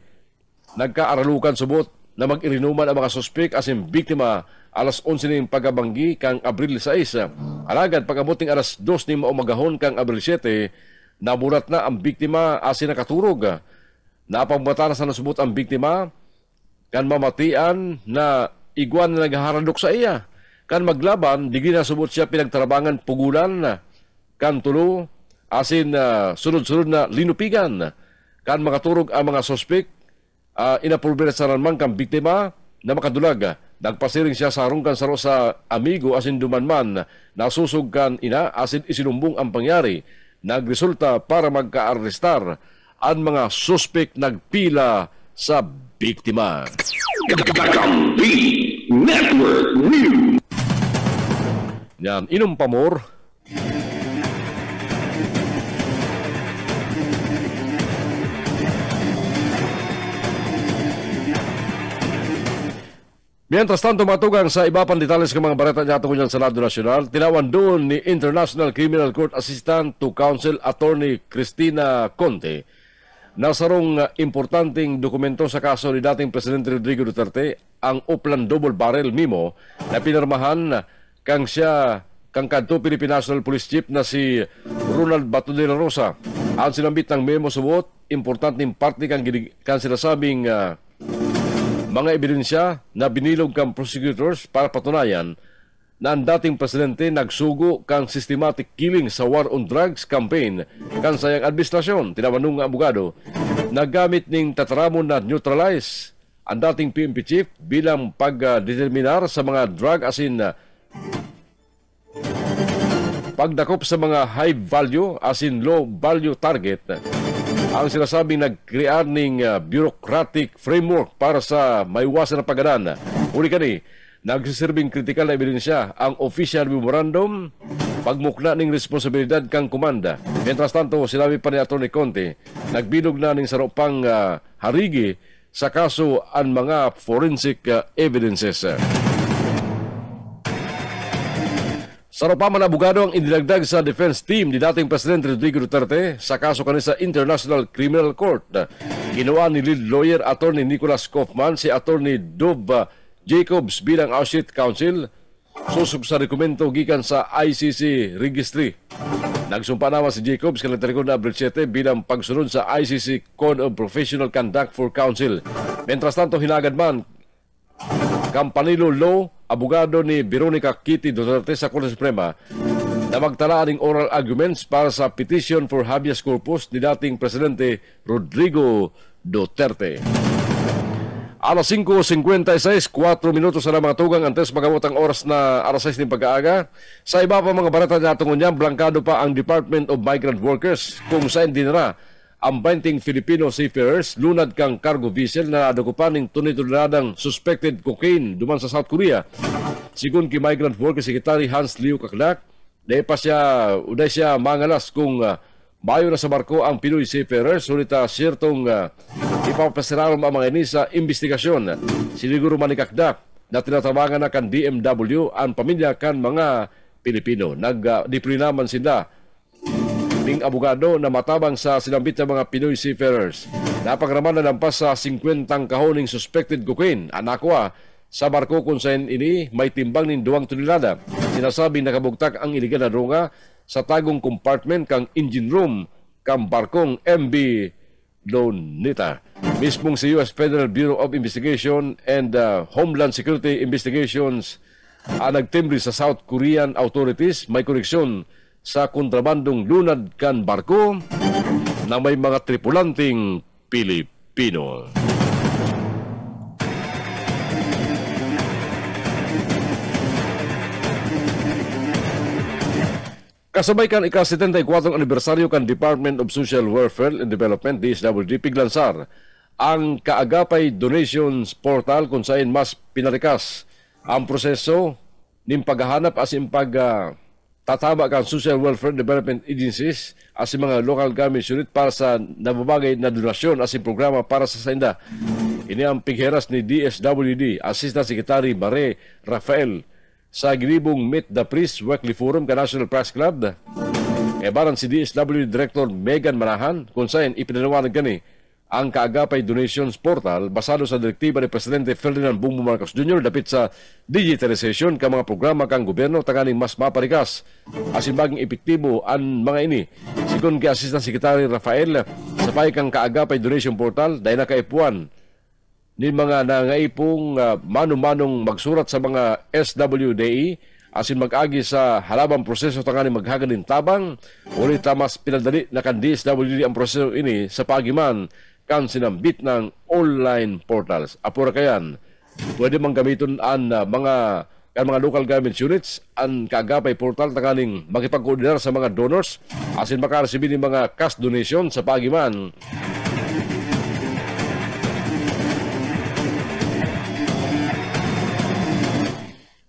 nagkaaralukan subot na mag-irinuman ang mga suspek asin biktima alas 11 ning pagabanggi kang Abril 6. Alagad pagabuting alas 2 ning maumagahon kang Abril 7, naburat na ang biktima asin nakaturog. Napagbatanas na nasubot ang biktima kan mamatian na iguan na naghaharandok sa iya. Kan maglaban, digdi na subot siya pinagtarabangan pugulan kan tulo asin sunod-sunod na linupigan. Kan makaturog ang mga suspek, inapulbira sa ranman kang biktima na makadulag. Nagpasiring siya sa harungkan saro sa amigo asin dumanman nasusugkan ina asin isinumbong ang pangyari. Nagresulta para magka-arrestar ang mga suspek nagpila sa biktima. Kakampi Network News. Yan, inom pamor. Mientras tanto, matugang sa iba pang detalles ng mga bareta niya tungkol sa lado nasyonal, tinawan doon ni International Criminal Court Assistant to Counsel Attorney Cristina Conte na sarong importanteng dokumento sa kaso ni dating Presidente Rodrigo Duterte, ang Upland Double Barrel Memo na pinirmahan kang kadto Philippine National Police Chief na si Ronald Bato de la Rosa. Ang sinambit ng memo suot, importanteng parte kang sinasabing mga ebidensya na binilog kang prosecutors para patunayan na ang dating presidente nagsugo kang systematic killing sa war on drugs campaign kan sayang administrasyon. Tinawanong nga abogado, nagamit ning tataramon na neutralize ang dating PNP chief bilang pagdeterminar sa mga drug as in pagdakop sa mga high value as in low value target. Ang sinasabing nag-create ng bureaucratic framework para sa maiwasan na pagganan. Uli kani, nagsisirbing kritikal na ebidensya ang official memorandum pagmukna ning responsibilidad kang komanda. Mientras tanto, sinabi pa ni Atty. Conte, nagbilog na ning sarupang harigi sa kaso ang mga forensic evidences. Sarupaman abogado ang inilagdag sa defense team ni dating Presidente Rodrigo Duterte sa kaso kanina sa International Criminal Court. Ginawa ni lead lawyer Atty. Nicholas Kaufman si Atty. Dov Jacobs bilang Associate Counsel susub sa dokumento gikan sa ICC registry. Nagsumpa naman si Jacobs kang nagtarikod na Abril 7 bilang pagsunod sa ICC Code of Professional Conduct for Counsel. Mientras tanto, hinagad man Campanilo Law, abogado ni Veronica Kitty Duterte sa Korte Suprema na magtala ng oral arguments para sa petition for habeas corpus ni dating Presidente Rodrigo Duterte. Alas 5:56, 4 minutos na mga tugang antes magamot ang oras na alas 6 ng pag-aaga. Sa iba pa mga barata na tungon niya, blankado pa ang Department of Migrant Workers kung saan dinara ang 20 Filipino seafarers lunad kang cargo vessel na nadukupan ng tunay-tunadang suspected cocaine duman sa South Korea. Sigun kay Migrant Workers Secretary Hans Leo Kaklak, uday siya mangalas kung bayo na sa barko ang Pinoy seafarers, sulit sirtong ipapasirarom ang mga ini sa investigasyon. Siniguro man ni Kakdak na tinatabangan na kan DMW ang pamilya kan mga Pilipino. Nag-deploy naman sila ning abogado na matabang sa sinambit ng mga Pinoy seafarers. Napagraman na lampas sa 50 kahoning suspected cocaine. Anakwa sa barko kung saan ini may timbang ng 2 tonelada. Sinasabing nakabugtak ang iligal na droga sa tagong compartment kang engine room kang barkong MB Lonita. Mismong si US Federal Bureau of Investigation and Homeland Security Investigations ang nagtimbre sa South Korean authorities may koneksyon sa kontrabandong lunad kan barko na may mga tripulanting Pilipino. Kasabay kan ika-74 anibersaryo kan Department of Social Welfare and Development DSWD piglansar ang kaagapay donations portal kung saan mas pinarikas ang proseso ning paghahanap as in tatama kan Social Welfare Development Agencies as mga local government unit para sa nababagay na donasyon as in programa para sa sainda. Ini ang pigheras ni DSWD Assistant Secretary Bare Rafael sa ginibong Meet the Priest Weekly Forum ka National Press Club. Baran si DSWD Director Megan Manahan kung saan ipinanawanag kani ang kaagapay donations portal basado sa direktiba ni Presidente Ferdinand Bongbong Marcos Jr. dapit sa digitalization ka mga programa kang gobyerno tanggaling mas maparikas asin baging epektibo ang mga ini. Sigon kay Assistant Secretary Rafael, sapay kang kaagapay donation portal dahil nakaipuan ni mga nangaipong mano-manong magsurat sa mga SWDE asin mag-agi sa halabang proseso tanggaling maghagan tabang ulit mas pinadali na kan DSWD ang proseso ini sa pagiman kan sinambit ng online portals. Apura kayan, pwede mang gamiton ang mga local government units ang kaagapay portal tanggaling makipag-koordinar sa mga donors asin makaresibin ng mga cash donation sa pagiman.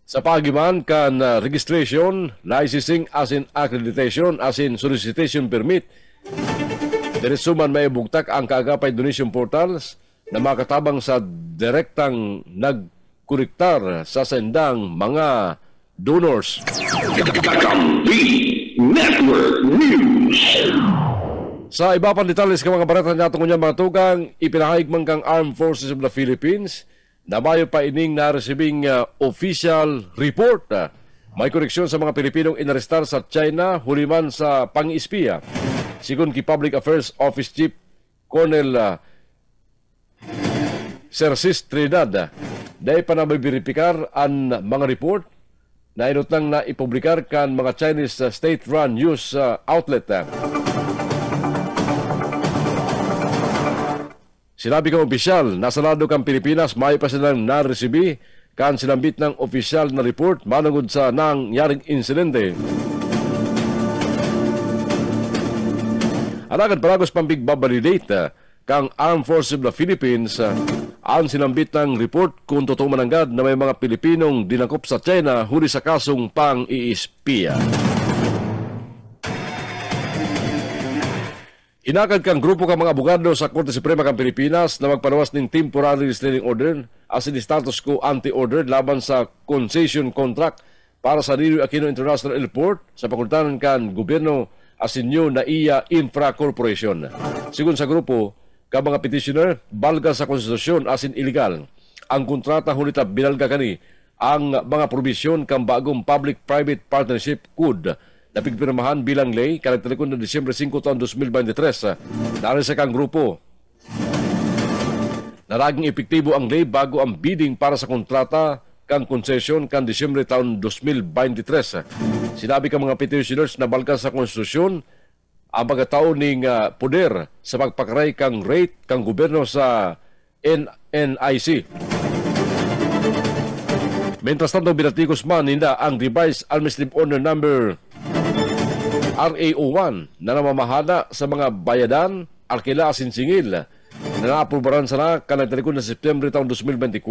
Sa pagiman kan registration, licensing asin accreditation asin solicitation permit. Diretsuman may bugtak ang kaagapay donation portals na makatabang sa direktang nagkurektar sa sendang mga donors. Network News. Sa iba pang detalles ka mga barata natin kunya mga tugang, ipinahayag man kang Armed Forces of the Philippines na mayo pa ining na-receiving official report May koneksyon sa mga Pilipinong inarestar sa China, huliman sa pang-ispiya. Sigun ki Public Affairs Office Chief Colonel Sersis Trinidad, dahil pa na veripikar ang mga report na inutang na ipublikar kan mga Chinese state-run news outlet. Sinabi kang opisyal, nasa lado kang Pilipinas, may pa silang naresibi kan silambit ng opisyal na report manungod sa nangyaring insidente. Alagad paragos pambig babalidate kang Armed Forces of the Philippines ang sinambit ng report kung totoo mananggad na may mga Pilipinong dinakop sa China huli sa kasong pang-iispiya. Inagad kang grupo kang mga abogado sa Korte Suprema kang Pilipinas na magpanawas ng temporary restraining order as in status quo anti-order laban sa concession contract para sa Ninoy Aquino International Airport sa pakultanan kan gobyerno asinyo na iya Infra Corporation. Sigun sa grupo, ka mga petitioner, balga sa konstitusyon asin illegal. Ang kontrata hulita binalga kani ang mga probisyon kang bagong Public-Private Partnership Code na pigpirmahan bilang ley kalagtalikon ng Disyembre 5 taon 2023. Narin sa kang grupo. Naraging epektibo ang ley bago ang bidding para sa kontrata kang konsesyon kang Disyembre taon 2023. Sinabi ka mga petitioners na balga sa konstitusyon ang pagkatao ning poder sa pagpakaray kang rate kang gobyerno sa NNIC. Mientras tanto, binatikos man nila ang revised Administrative Order Number RAO1 na namamahala sa mga bayadan, arkila asin singil na naaprobaran sana kanagtalikon na September taong 2024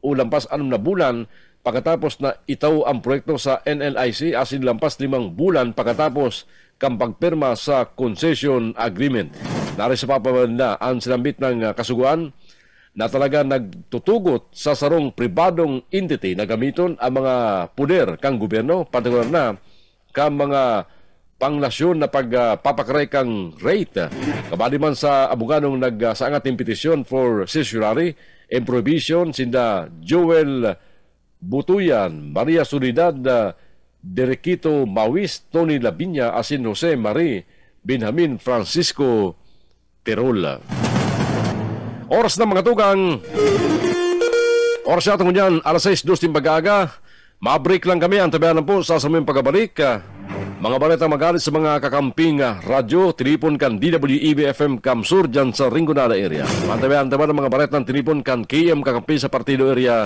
o lampas 6 na bulan pagkatapos na itaw ang proyekto sa NNIC asin lampas 5 bulan pagkatapos kang pagpirma sa concession agreement. Nari sa papaman na ang sinambit ng kasuguan na talaga nagtutugot sa sarong pribadong entity na gamiton ang mga puder kang gobyerno, partikular na kang mga panglasyon na pagpapakaray kang rate. Kabali man sa abogadong nagsaangat ng petisyon for certiorari and prohibition sinda Joel Butuyan, Maria Soledad Derequito Mawis, Tony Labinya, asin Jose Marie Benjamin Francisco Terola. Oras na mga tugang. Oras natin mo dyan, alas 6:02 pag-aga. Ma-break lang kami, antabayanan po sa saming pagabalik. Mga balita magalit sa mga kakamping radyo, tinipon kan DWEB-FM Kamsur dyan sa Rinconada area. Antabayanan ng mga balita ng tinipon kan KM kakampi sa Partido area,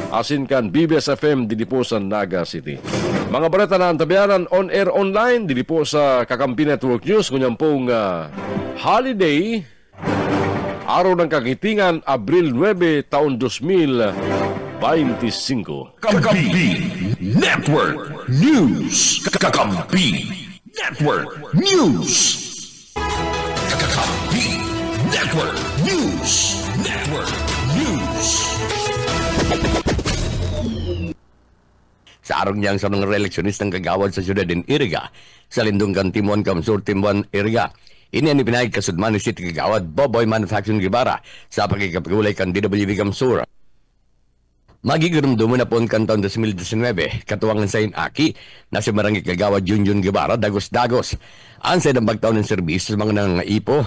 asin kan BBS-FM dinipo sa Naga City. Mga balita na antabayanan on-air online, dinipo sa Kakampi Network News, kunyan pong holiday, araw ng kagitingan, Abril 9, taon 2025. Kakampi Network News. Kakampi Network News. Kakampi Network News. Network News. Sa araw niyang sa mga reeleksyonis ng kagawad sa siyudad ng Iriga, sa Lindungan Timon, Kamsur, Timbuan, Iriga, ini ang ipinahid kasudman ni City Kagawad Boboy Manufacturing Guevara sa pagkikapagulay kan DWB Kamsur. Magigurumdumo na po ang taon 2019, katuwangan sa inaki na si Marangay Kagawad Junjun Guevara dagos-dagos. Ansay ng pagtaon ng serbisyo sa mga nangaipo,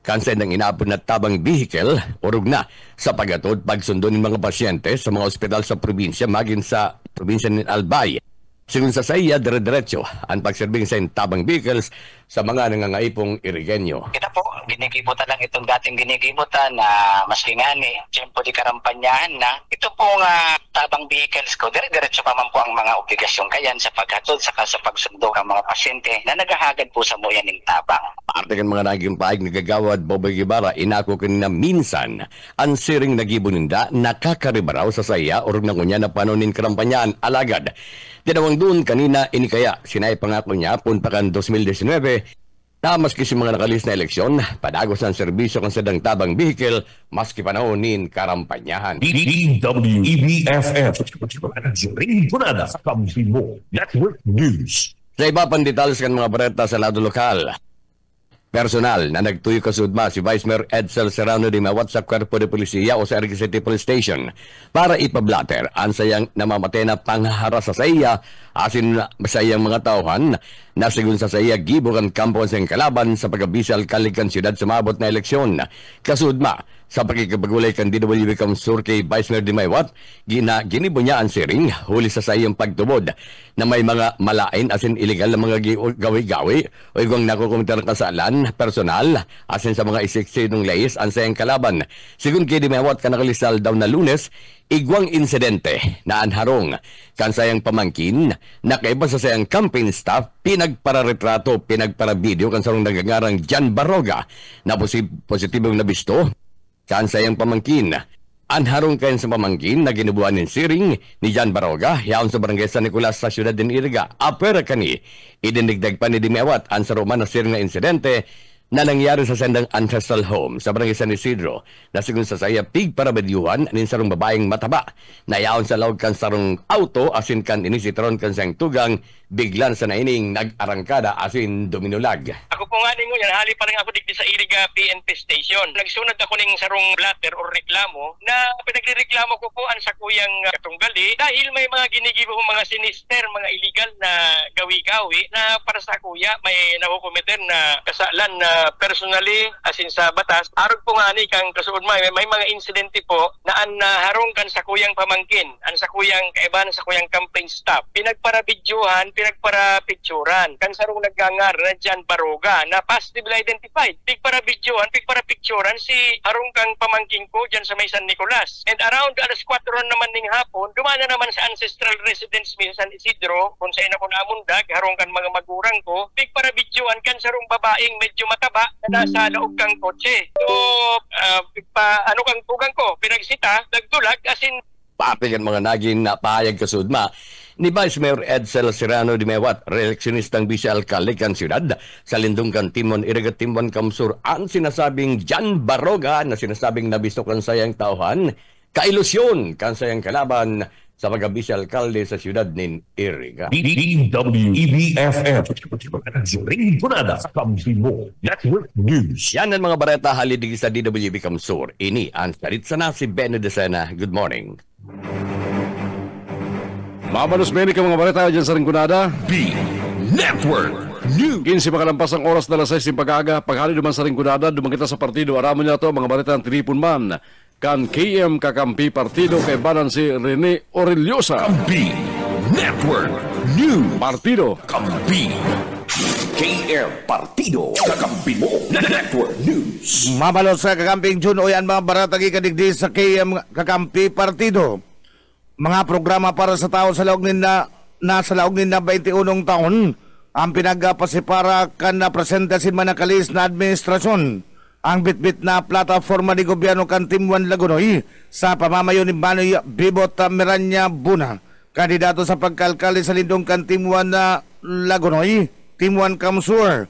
kansay ng inapon na tabang vehicle, urog na sa pagatod pagsundo ng mga pasyente sa mga ospital sa probinsya maging sa probinsya ng Albay. Sigun sa saya, dire-diretso ang pagserbing sa tabang vehicles sa mga nangangaipong Irigenyo. Kita po, ginigibutan lang itong dating ginigibutan na maski nga ni tiyempo di karampanyahan na ito pong tabang vehicles ko, dire-diretso pa man po ang mga obligasyon kayan sa paghatod saka sa pagsundo ng mga pasyente na nagahagad po sa muyan ng tabang. Parte ng mga naging paig na Kagawad Boboy Guevara, inako kanina minsan ang siring nagibuninda nakakaribaraw sa saya o nangunya na panonin karampanyahan alagad. Tinawang doon kanina inikaya, sinay pangako niya puntakan 2019 na maski si mga nakalis na eleksyon, padagos ang serbisyo kang sadang tabang vehicle maski panahonin karampanyahan. DWEB-FM Rinconada Kakampi Network News. Sa iba pang details kan mga bareta sa lado lokal, Personal na nagtuyo kasudma si Vice Mayor Edsel Serrano de Mawat sa Cuerpo de Policía o sa Erga City Police Station para ipablater ang sayang namamatay na pangharas sa iya asin sa iyang mga tauhan na sigun sa iya gibukan kampo sa kalaban sa pagabisa alkalde kan siyudad sa maabot na eleksyon. Kasudma sa pagkikapagulay kan DWB Kamsur kay Vice Mayor de Mawat, ginibo niya ang siring huli sa sayang pagtubod na may mga malain asin illegal na mga gawi-gawi o igwang nakukomentar ng kasalan personal asin sa mga isiksidong layis ang sayang kalaban. Sigun kay de Mawat kanakalisal daw na Lunes, igwang insidente na anharong kan sayang pamangkin na kaiba sa sayang campaign staff pinagpararetrato, pinagparabideo kan sarong nagangarang Jan Baroga na positibong nabisto kan sayang pamangkin. Anharong kayan sa pamangkin na ginubuan ng siring ni Jan Baroga yaon sa barangay San Nicolas sa siyudad din Iriga. Apera kani, idinigdag pa ni Dimewat ang sa Roman na siring na insidente na nangyari sa sendang ancestral home sa barangay San Isidro na sigun sa saya pig para bedyuhan anin sarong babaeng mataba na yaon sa lawag kan sarong auto asin kan inisitron kan sang tugang biglan sa naining nag-arangkada asin dominulag. Ako po nga ninyo yan, hali pa rin ako digdi sa Iriga PNP Station. Nagsunod ako ning sarong blatter o reklamo na pinagrereklamo ko po ang sa kuyang katunggali dahil may mga ginigibo mga sinister, mga illegal na gawi-gawi na para sa kuya may nahukumiter na kasalan na personally asin sa batas. Arog po nga ni kang kasuod may mga insidente po na harong kan sa kuyang pamangkin, an sa kuyang kaibahan sa kuyang campaign staff. Pinagpara-bidyuhan, pinagpara-picturan. Kan sarong naggangar na Jan Baroga na positively identified. Pigpara-bidyuhan, pigpara-picturan si harong kang pamangkin ko dyan sa may San Nicolas. And around alas 4 naman ning hapon, dumana naman sa ancestral residence mi San Isidro, kung saan ako naamundag, harong kan mga magurang ko, pigpara-bidyuhan kan sarong babaeng medyo mataba na nasa loob kang kotse. So, ano kang tugang ko, pinagsita, nagdulag, asin Papigan mga naging napahayag kasudma ni Vice Mayor Edsel Serrano de Mawat, reeleksyonistang vice-alkalde kan siyudad sa Lindungkan Timon, Iriga Timon, Kamsur, ang sinasabing Jan Baroga na sinasabing nabisto kan sayang tauhan, kailusyon kan sayang kalaban sa pagka-vice-alkalde sa siyudad nin Iriga. DWEBFF Rintunada Kambimo Network News. Yan ang mga bareta halidig sa DWB Kamsur. Ini ang saritsa na si Benny Decena. Good morning. Mabalos Benny ka mga bareta dyan sa Rintunada. B Network News. 15 makalampas ang oras na alas 6 ng pag-aga. Paghali naman sa Rintunada, dumangkita sa partido. Aramon niya to mga bareta ng Tilipon man. Kan KM Kakampi Partido kay banan si Rene Orellosa. Kampi Network News. Partido Kampi KM Partido Kakampi mo Network News. Mabalot sa Kakamping June o yan mga baratagi kadigdi sa KM Kakampi Partido. Mga programa para sa tao sa laog nina nasa laog nina 21 taon ang pinagpasipara kan na presenta si Manakalis na administrasyon. Ang bitbit na plataforma ni gobyerno kan Timuan Lagunoy sa pamamayo ni Manoy Bibot Miranya Buna, kandidato sa pagkalkali sa lindong kan Timuan na Lagunoy, Timuan Kamsur.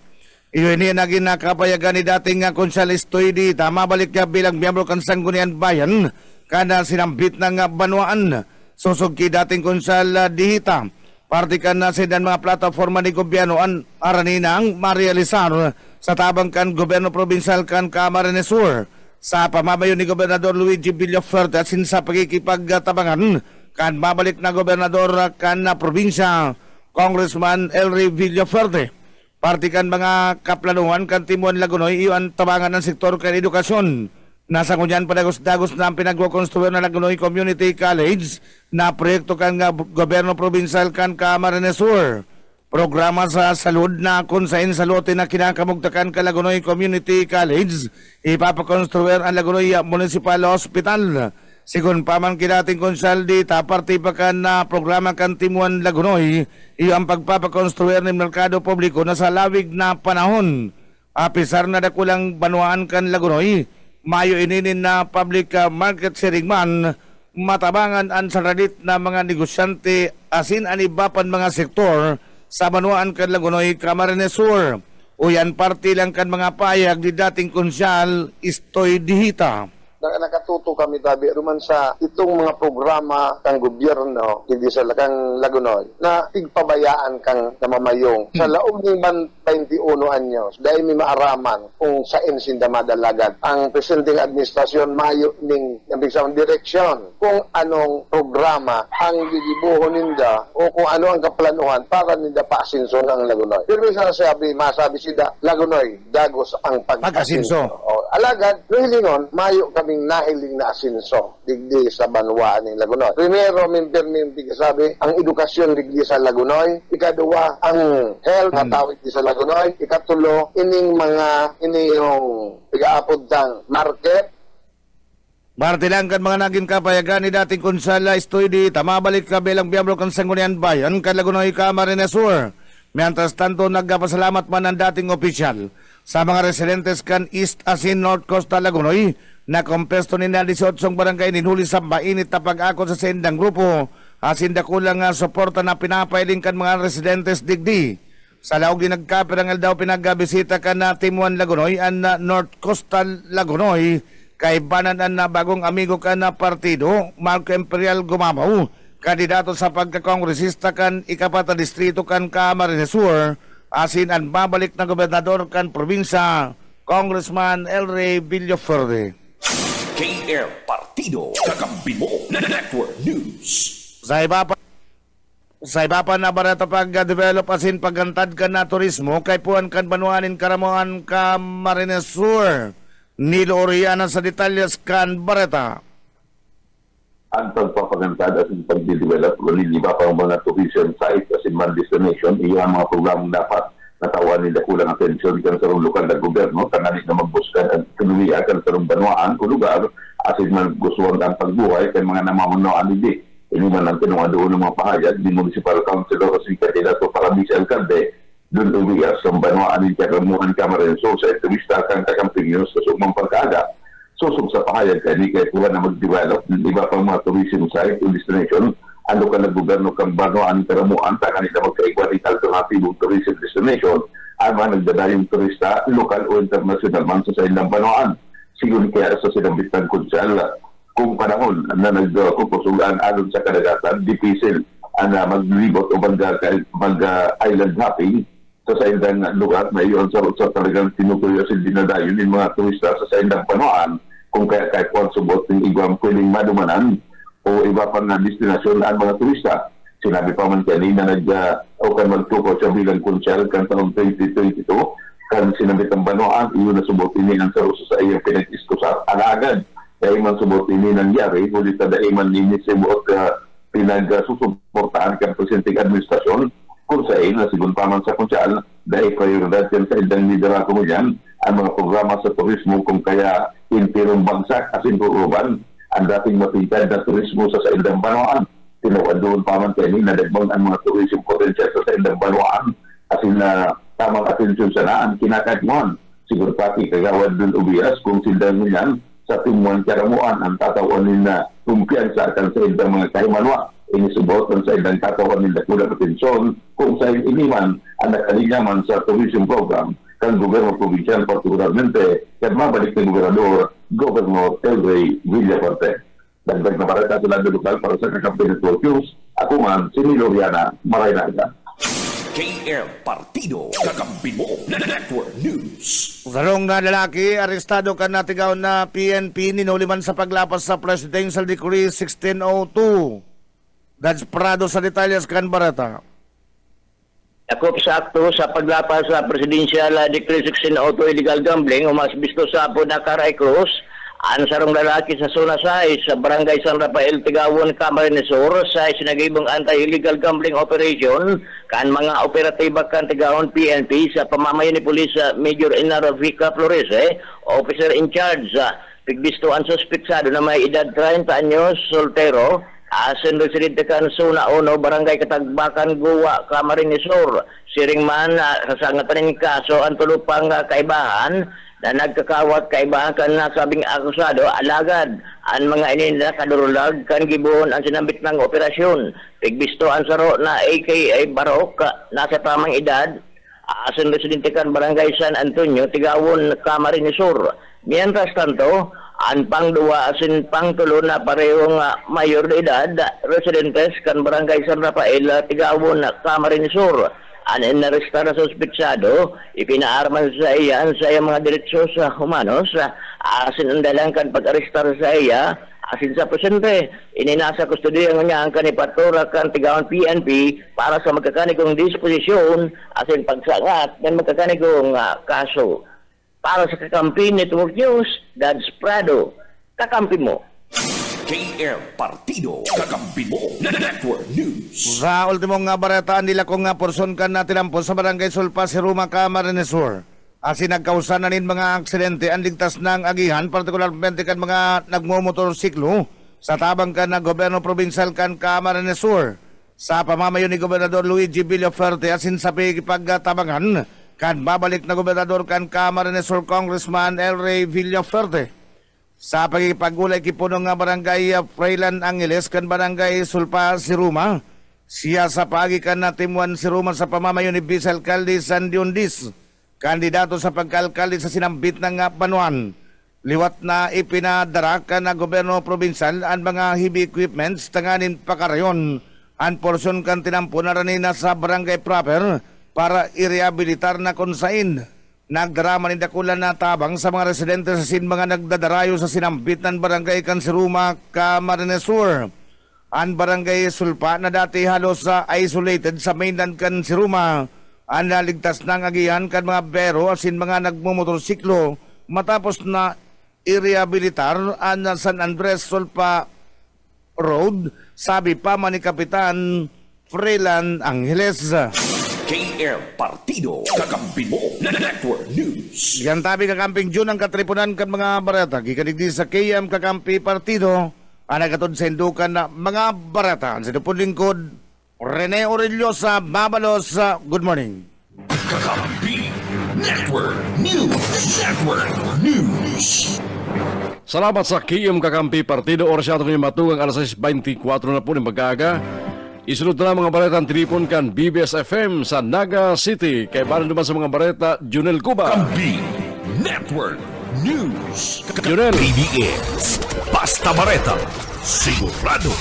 Iyon niya naging nakapayagan ni dating Konsyales Toydi tama balik niya bilang miyembro kan Sanggunian Bayan kada sinambit ng Banwaan. Susog ki dating Konsyal Dihita. Partikan na sidan mga plataforma ni gobyerno an araninang marealisar sa tabang kan gobyerno provincial kan Camarines Sur sa pamamayo ni Gobernador Luigi Villaferte at sa pagkikipagtabangan kan mabalik na gobernador kan na probinsya Congressman Elry Villaferte. Partikan mga kaplanuhan kan Timuan Lagunoy iyon tabangan ng sektor kan edukasyon. Nasa kunyan padagos-dagos na ang pinagwakonstruer na Lagunoy Community College na proyekto kan gobyerno provincial kan Camarines Sur. Programa sa salud na kung saan salutin na kinakamugtakan ka Lagunoy Community College, ipapakonstruer ang Lagunoy Municipal Hospital. Sigun pa man kinating konsyal di taparti pa kan na programa kan Timuan Lagunoy, iyo ang pagpapakonstruer ng merkado publiko na sa lawig na panahon. Apisar na dakulang Banwaan kan Lagunoy, mayo ininin na public market sharing man, matabangan ang saradit na mga negosyante asin anibapan mga sektor sa Banwaan kan Lagunoy, Camarines Sur. Uyan party lang kan mga payag di dating konsyal Istoy Dihita. Nakatuto kami tabi ruman sa itong mga programa kang gobyerno hindi sa kang Lagunoy na tigpabayaan kang namamayong sa laog ng 21 anyos. Dahil may maaraman kung saan sinda madalagan. Ang presenting administrasyon mayo ning nabigsamang direksyon kung anong programa ang gigibuhon ninda o kung ano ang kaplanuhan para ninda pa-asinso ng Lagunoy. Pero masabi sida, Lagunoy, dagos ang pag-asinso. Alagad, hilingon, mayo kaming nahiling na asinso digdi sa banwaan ng Lagunoy. Primero, sabi, ang edukasyon digdi sa Lagunoy. Ikaduwa, ang health na tawid di sa Lagunoy. Ikatulo, ining yung pigaapod ng market. Martilang kan mga naging kapayagan ni dating konsala Estoy tamabalik kabilang biyablo kan Sangguniang Bayan kan Lagunoy Camarines Sur. Mientras tanto, nagpasalamat man ang dating opisyal sa mga residentes kan East asin North Costa Lagunoy na kompesto ni 18 barangay ninhuli sa mainit na pag-akot sa sendang grupo asin dakulang nga suporta na pinapailing kan mga residentes digdi. Sa laog din nagkapirang daw pinagabisita ka na Timuan Lagunoy an North Coastal Lagunoy kay banan na bagong amigo ka na partido Marco Imperial Gumabaw, kandidato sa pagkakongresista kan ikapata distrito kan Camarines Sur asin ang babalik na gobernador kan probinsya Congressman Elrey Villaferde. KM Partido, kakampi mo, Network News. Sa iba pa na barata pag-develop asin paggantad ka na turismo kay puan kan banuanin karamuan Camarines Sur. Nilo Oriana sa detalyas kan barata. Ang pagpapagantad asin pag-develop iba pa ang mga tourism site asin man destination, iya mga programang dapat natawan nila kulang atensyon kan sa lokal na gobyerno kanani na magbuskan at kanuwiya kan sa banuan o lugar asin man gustuhan ang pagbuhay kay mga namamunawaan hindi. Ini man ang tinungan doon ng mga pahayag di municipal councilor kasi kandidato para vice-alcalde doon uwiyas sa banuan ng Karamuhan Camarines Sur sa entrevista kang Kakamping News sa sumang pagkada. Susog sa pahayag kani kay kuha na mag-develop iba pang mga tourism site o destination ang lokal na gobyerno kang banuan Karamuhan ta kanila magkaigwa ng alternatibong tourism destination ang mga nagdadayong turista lokal o international man sa ilang banuan. Sigun kaya sa sinabitang konsyal kung panahon na nagkukusugan alon sa kadagatan, dipisil na maglibot o mag-island hopping sa indang lugar na iyon sa talagang tinutuyo sa dinadayon ng mga turista sa indang panuan kung kaya kahit kung subot ng igwang pwedeng madumanan o iba pang destinasyon ang mga turista. Sinabi pa man kanina o kan magtukot sa bilang konsyal kan taong 2022 kan sinabit ang banuan, iyon na subot ini ang saruso sa iyong pinag-iskusat alagad. Dahil man subot ini nangyari, ulit na dahil man ini subot pinag-susuportaan kang presenting administrasyon kung sa na sigun pa man sa konsyal dahil prioridad yan sa indang lidera ko yan ang mga programa sa turismo kung kaya intirong bagsak asin urban ang dating matingkad na turismo sa indang banuan. Tinawad doon pa man kayo na dagbang ang mga tourism potential sa indang banuan asin na tamang atensyon sa naan kinakatmuan. Siguro pati kagawad doon ubiyas kung sindang yan sa Timuan Karamuan ang tatawin na kumpiyansa kan sa indang mga kahimanwa. Inisubotan sa indang tatawin nila kulang atensyon kung sa iniman ang nakalinyaman sa tourism program kan gobyerno provincial partikularmente kan mabalik na gobernador Governor Elrey Villaferde. Dagdag na barata sa lado lokal para sa Kakamping Network News. Ako man, si Nilo Oriana, maray na ita. KM Partido, kakampi mo, Network News. Sarong na lalaki, arestado ka na tigaw na PNP ninuliman sa paglapas sa Presidential Decree 1602. That's Prado sa detalyas kan barata. Ako sakto sa paglapas sa Presidential Decree 1602 illegal gambling o mas bisto sa Punakaray Cruz. Ang sarong lalaki sa Zona 6 sa Barangay San Rafael, Tigawon, Camarines Sur sa sinagibong anti-illegal gambling operation kan mga operatiba kan Tigawon PNP sa pamamayan ni Pulis Major Enaro Vica Flores, officer in charge. Pigbisto ang suspetsado na may edad 30 anyos, soltero, asin residente kan Zona 1, Barangay Katagbakan, Guwa, Camarines Sur. Siring man sa sangatan ng kaso ang tulupang kaibahan na nagkakawat kaibahan kan nasabing akusado alagad ang mga inina kadurulag kan gibuhon ang sinambit ng operasyon. Pigbisto ang saro na AKA Barok nasa tamang edad asin residente kan Barangay San Antonio, Tigawon, Camarines Sur. Mientras tanto, ang pangduwa asin pangtulo na parehong mayor de edad residentes kan Barangay San Rafael, Tigawon, Camarines Sur. inarestar na suspitsado, ipinaarman sa iya sa iya mga diretso sa humanos, asin ang dalangkan pag-arestar sa iya, asin sa presente, ininasa kustodiya niya ang kanipatura kan tigawan PNP para sa magkakanigong disposisyon, asin pagsangat ng magkakanigong kaso. Para sa kakampi Network News, Dads Prado, kakampi mo. KM Partido, kakampi mo. Network News. Sa ultimong barataan nila kung porson kan natin po sa Barangay Sulpa, si Ruma Camarines Sur. Asin nagkausan na nin mga aksidente ang ligtas ng agihan, partikularmente kan mga nagmumotorsiklo sa tabang kan na gobyerno provincial kan Camarines Sur. Sa pamamayo ni Gobernador Luigi Villaferte, asin sa pagtabangan kan babalik na gobernador kan Camarines Sur Congressman El Rey Villaferte. Sa pagipagulay kipuno nga barangay Freyland Angeles kan barangay Sulpa si Ruma. Siya sa pagikan na timuan si Ruma sa pamamayo ni Vice Alcalde Sandy Undis, kandidato sa pagkalkalde sa sinambit ng Banuan. Liwat na ipinadarakan na gobyerno provincial ang mga heavy equipments tanganin pakarayon. Ang porsyon kan tinampo na ranina sa barangay proper para i-rehabilitar na konsain. Nagdarama ni dakulan na tabang sa mga residente sa mga nagdadarayo sa sinambit ng barangay kan si Ruma Camarines Sur. Ang barangay Sulpa na dati halos isolated sa mainland kan si Ruma, ang naligtas ng agihan kan mga bero asin mga nagmumotorsiklo matapos na i-rehabilitar ang San Andres Sulpa Road, sabi pa man ni Kapitan Freyland Angeles. KM Partido, kakampi mo. Network News. Yan tabi kakamping June ang katripunan kan mga barata. Gikadigdi sa KM Kakampi Partido, ang nagatod sa indukan na mga barata. Sa dupon lingkod, Rene Orellosa, Babalos, good morning. Kakampi Network News. Network News. Salamat sa KM Kakampi Partido. Oras yata kong matugang alas 6:24 na po ng pagkaga. Isunod na mga baretang tripon kan BBS FM sa Naga City. Kay baran naman sa mga bareta, Junel Cuba. Kampi Network News. Junel. BBS. Basta bareta. Sigurado.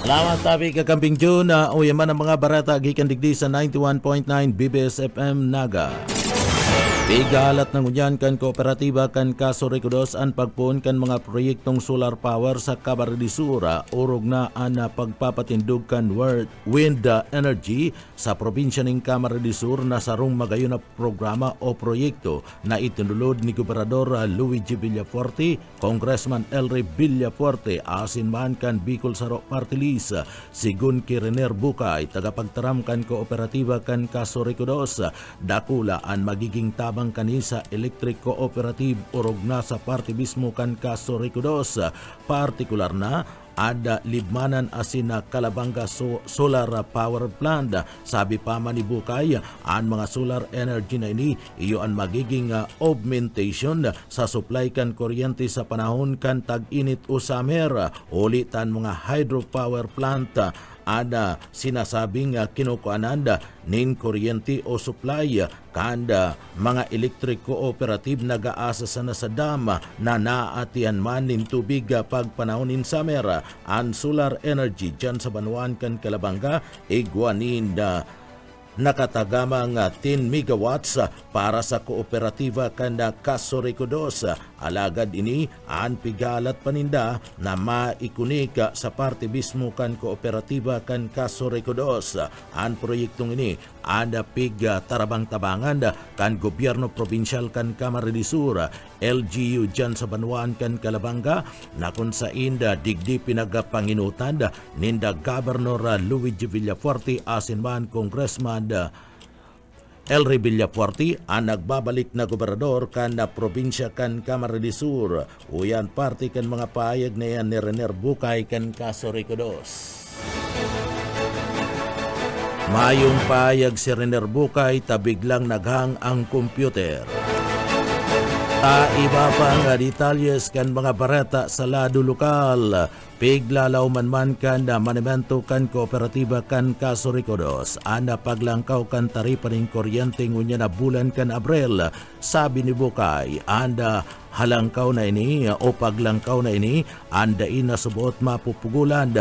Salamat tabi kakamping June. Uyaman ang mga bareta gikan digdi sa 91.9 BBS FM Naga. Tigalat ng unyan kan kooperatiba kan Caso Ricodos ang pagpuon kan mga proyektong solar power sa Camarines Sur, urog na ang pagpapatindog kan wind energy sa probinsya ng Camarines Sur na sarong magayon na programa o proyekto na itinulod ni Gobernador Luigi Villaferte, Congressman El Rey Villaferte, asin man kan Bicol Saro Party List, sigun ki Rener Bukay, tagapagtaram kan kooperatiba kan Caso Ricodos, dakula ang magiging tabang kanisa electric cooperative urog na sa party mismo kan Caso Ricodos, partikular na ada libmanan asin na Calabanga solar power plant. Sabi pa man ni Bukay, ang mga solar energy na ini iyo ang magiging augmentation sa supply kan kuryente sa panahon kan tag-init o summer. Ulitan mga hydropower plant ada sinasabing kinukuananda nin kuryente o supply kanda mga electric cooperative nagaasa sana sa dam na naatian man nin tubig pag panahonin summer. Ang solar energy dyan sa Banuan kan Calabanga igwanin nakatagamang 10 megawatts para sa kooperatiba kanda Caso Ricodos. Alagad ini ang pigalat paninda na maikunik sa parte mismo kan kooperatiba kan Caso Ricodos. Ang proyektong ini ada piga tarabang-tabangan kan gobyerno provincial kan Camarines Sur, LGU dyan sa Banuan kan Calabanga na kung sa inda digdi pinagapanginutan ninda Governor Luigi Villaferte asin man Congressman El Rey Villaferte ang nagbabalik na gobernador kan na probinsya kan Camarines Sur. Uyan party kan mga payag na yan ni Rener Bukay kan Caso Ricodos. Mayong payag si Rener Bukay tabiglang naghang ang computer. Iba pa nga detalyes kan mga bareta sa lado lokal. Piglalaw man kan na manimento kan kooperatiba kan Caso Ricodos. Ana paglangkaw kan taripa ng kuryente ngunya na bulan kan Abril. Sabi ni Bukay, anda halangkaw na ini o paglangkaw na ini, anda ina subuot mapupugulan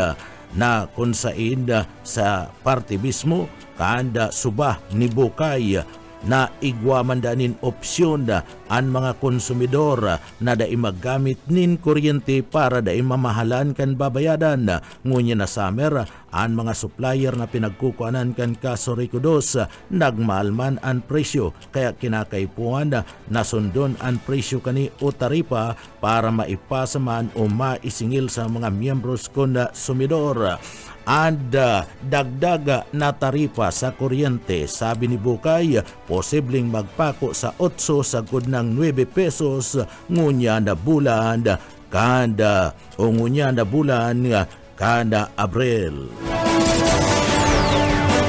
na kung sain sa party mismo kanda subah ni Bukay na igwamandanin opsyon ang mga konsumidor na dai maggamit nin kuryente para dai mamahalan kan babayadan. Ngunya na summer, ang mga supplier na pinagkukuanan kan Kasoriko 2 nagmaalman ang presyo kaya kinakaipuan na sundon ang presyo kani o taripa para maipasa man o maisingil sa mga miyembros kon sumidor. And dagdag na taripa sa kuryente, sabi ni Bukay, posibleng magpako sa 8 sagod ng 9 pesos ngunya na bulan kada o ngunya na bulan kada Abril.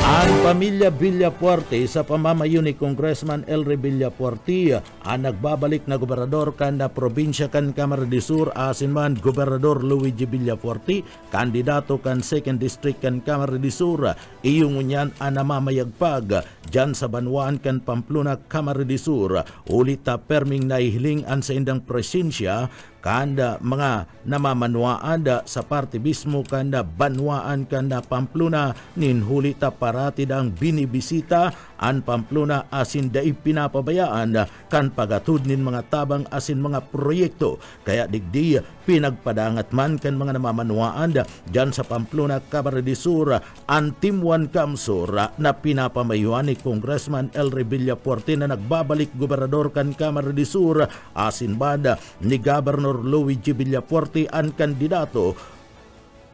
Ang pamilya Villafuerte sa pamamayo ni Congressman Elry Villafuerte ang nagbabalik na gobernador kan na probinsya kan Camarines Sur asin man Gobernador Luigi Villafuerte, kandidato kan 2nd District kan Camarines Sur, iyong unyan ang namamayagpag dyan sa Banwaan kan Pamplona, Camarines Sur. Ulit perming nahihiling ang sa indang presensya kanda mga namamanwaan sa parte mismo kanda Banwaan kanda Pamplona nin hulita parati dang binibisita an Pamplona asin dai pinapabayaan kan pagatud nin mga tabang asin mga proyekto. Kaya digdi pinagpadangat man kan mga namamanwaan dyan sa Pamplona, Camarines Sur ang Timwan Kamsur na pinapamayuan ni Congressman Elry Villafuerte na nagbabalik gobernador kan Camarines Sur asin banda ni Governor Luigi Villafuerte ang kandidato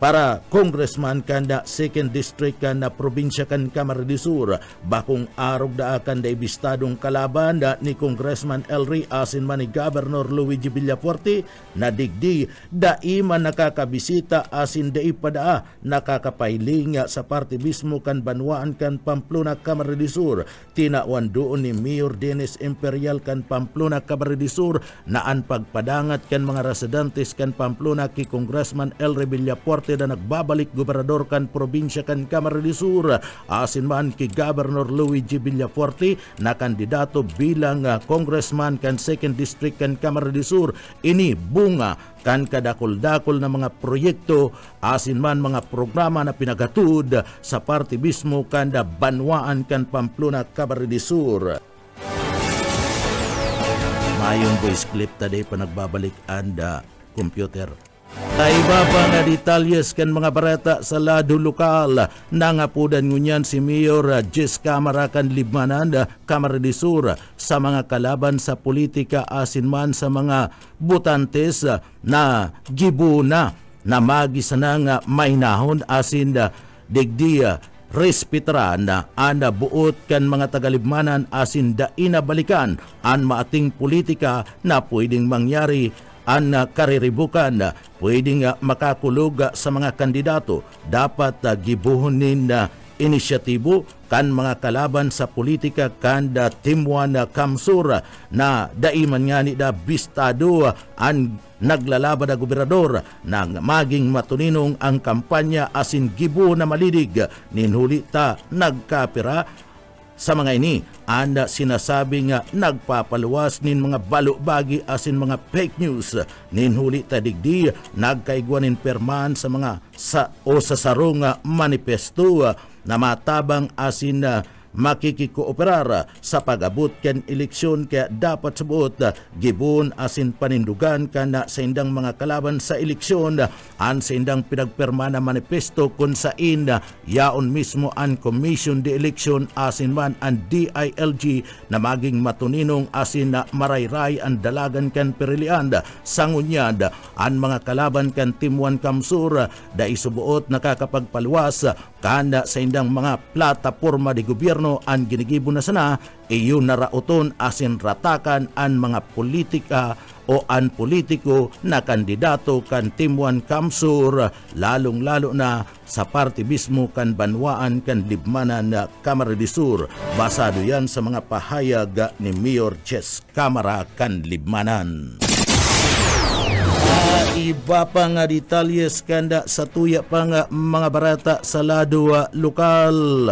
para congressman kanda 2nd District kan na probinsya kan Camarines Sur. Bakong arog da akan da ibistadong kalaban ni Congressman Elry asin man ni Governor Luigi Villafuerte na digdi daiman nakakabisita asin daipada nakakapailing sa parte mismo kan Banwaan kan Pamplona, Camarines Sur. Tinawan doon ni Mayor Dennis Imperial kan Pamplona, Camarines Sur na ang pagpadangat kan mga residentes kan Pamplona ki Congressman Elry Villafuerte na nagbabalik gobernador kan probinsya kan Camarines Sur asin man ki Governor Luigi Villafuerte na kandidato bilang congressman kan 2nd District kan Camarines Sur. Ini bunga kan kadakol-dakol na mga proyekto asin man mga programa na pinagatud sa parte mismo kan Banwaan kan Pamplona, Camarines Sur. Mayon voice clip taday pa nagbabalik anda computer. Taiba pa nga detalyes kan mga barata sa lado lokal. Nangapudan ngunyan si Mayor Jess Camara kan Libmanan, Camarines Sur sa mga kalaban sa politika asin man sa mga butantes na gibuna na magisana nga mainahon asin digdiya respetara na ana buot kan mga tagalibmanan asin dainabalikan an maating politika na pwedeng mangyari ang kariribukan pwedeng makakulog sa mga kandidato. Dapat gibuhunin na inisyatibo kan mga kalaban sa politika kan Timwan Kamsur na daiman nga ni da bistado ang naglalaban na gobernador nang maging matuninong ang kampanya asin gibo na malidig ninhulita nagkapira. Sa mga ini, anda sinasabi nga nagpapaluwas nin mga balubagi asin mga fake news. Ninhuli tadigdi, nagkaigwanin perman sa mga sa sarong manifesto na matabang asin makikikooperar sa pag-abot kan eleksyon kaya dapat subuot gibon asin panindugan kana sa indang mga kalaban sa eleksyon an sa indang pinagperma na manifesto kung sain yaon mismo ang Commission de Election asin man ang DILG na maging matuninong asin na marayray ang dalagan kan perilian sangunyad ang mga kalaban kan Timwan Kamsur da isubuot nakakapagpaluwas kana sa indang mga plataporma di gobyerno ang ginigibo na sana iyon narauton asin ratakan ang mga politika o ang politiko na kandidato kan Timwan Kamsur lalong-lalo na sa parte mismo kan Banwaan kan Libmanan na Camarines Sur. Basado yan sa mga pahayag ni Mayor Jess Camara kan Libmanan. Iba pa nga detalyes kanda sa tuya pa nga mga barata sa lado lokal.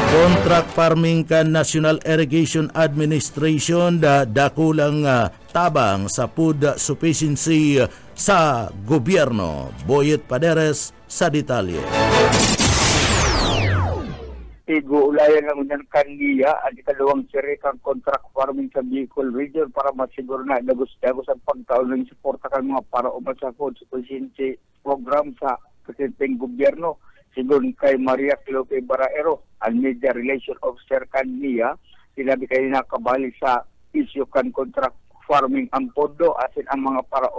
Contract farming kan National Irrigation Administration dakulang tabang sa food sufficiency sa gobyerno. Boyet Paderes sa detalye. Ulayan ng unang kandiya at ikalawang sirikang contract farming sa Bicol Region para masiguro na dagos-dagos ang pagtaon ng suporta ng mga para umasakot sa consistency program sa presidenteng gobyerno. Sigon kay Maria Clope Baraero, ang Media Relation Officer kandiya, sinabi kayo nakabali sa issue kan contract farming ang pondo asin ang mga para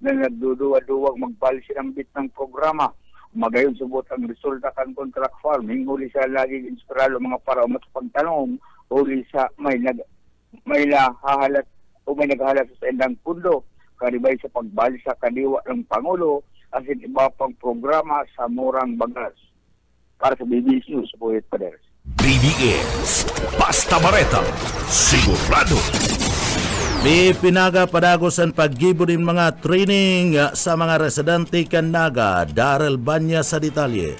na nagduduwa-duwag magbali silang bit ng programa. Magayon subot ang resulta kan contract farming, huli sa laging inspirado mga para sa pagtanong, huli sa may naghahalat o may naghahalat sa endang pundo, karibay sa pagbali sa kadiwa ng Pangulo, asin iba pang programa sa murang bagas. Para sa BBC News, Boyet Paderes. BBS, Basta Bareta, sigurado. Pinaga padagos ang paggibo din mga training sa mga residente kan Naga. Darrell Banya sa detalye.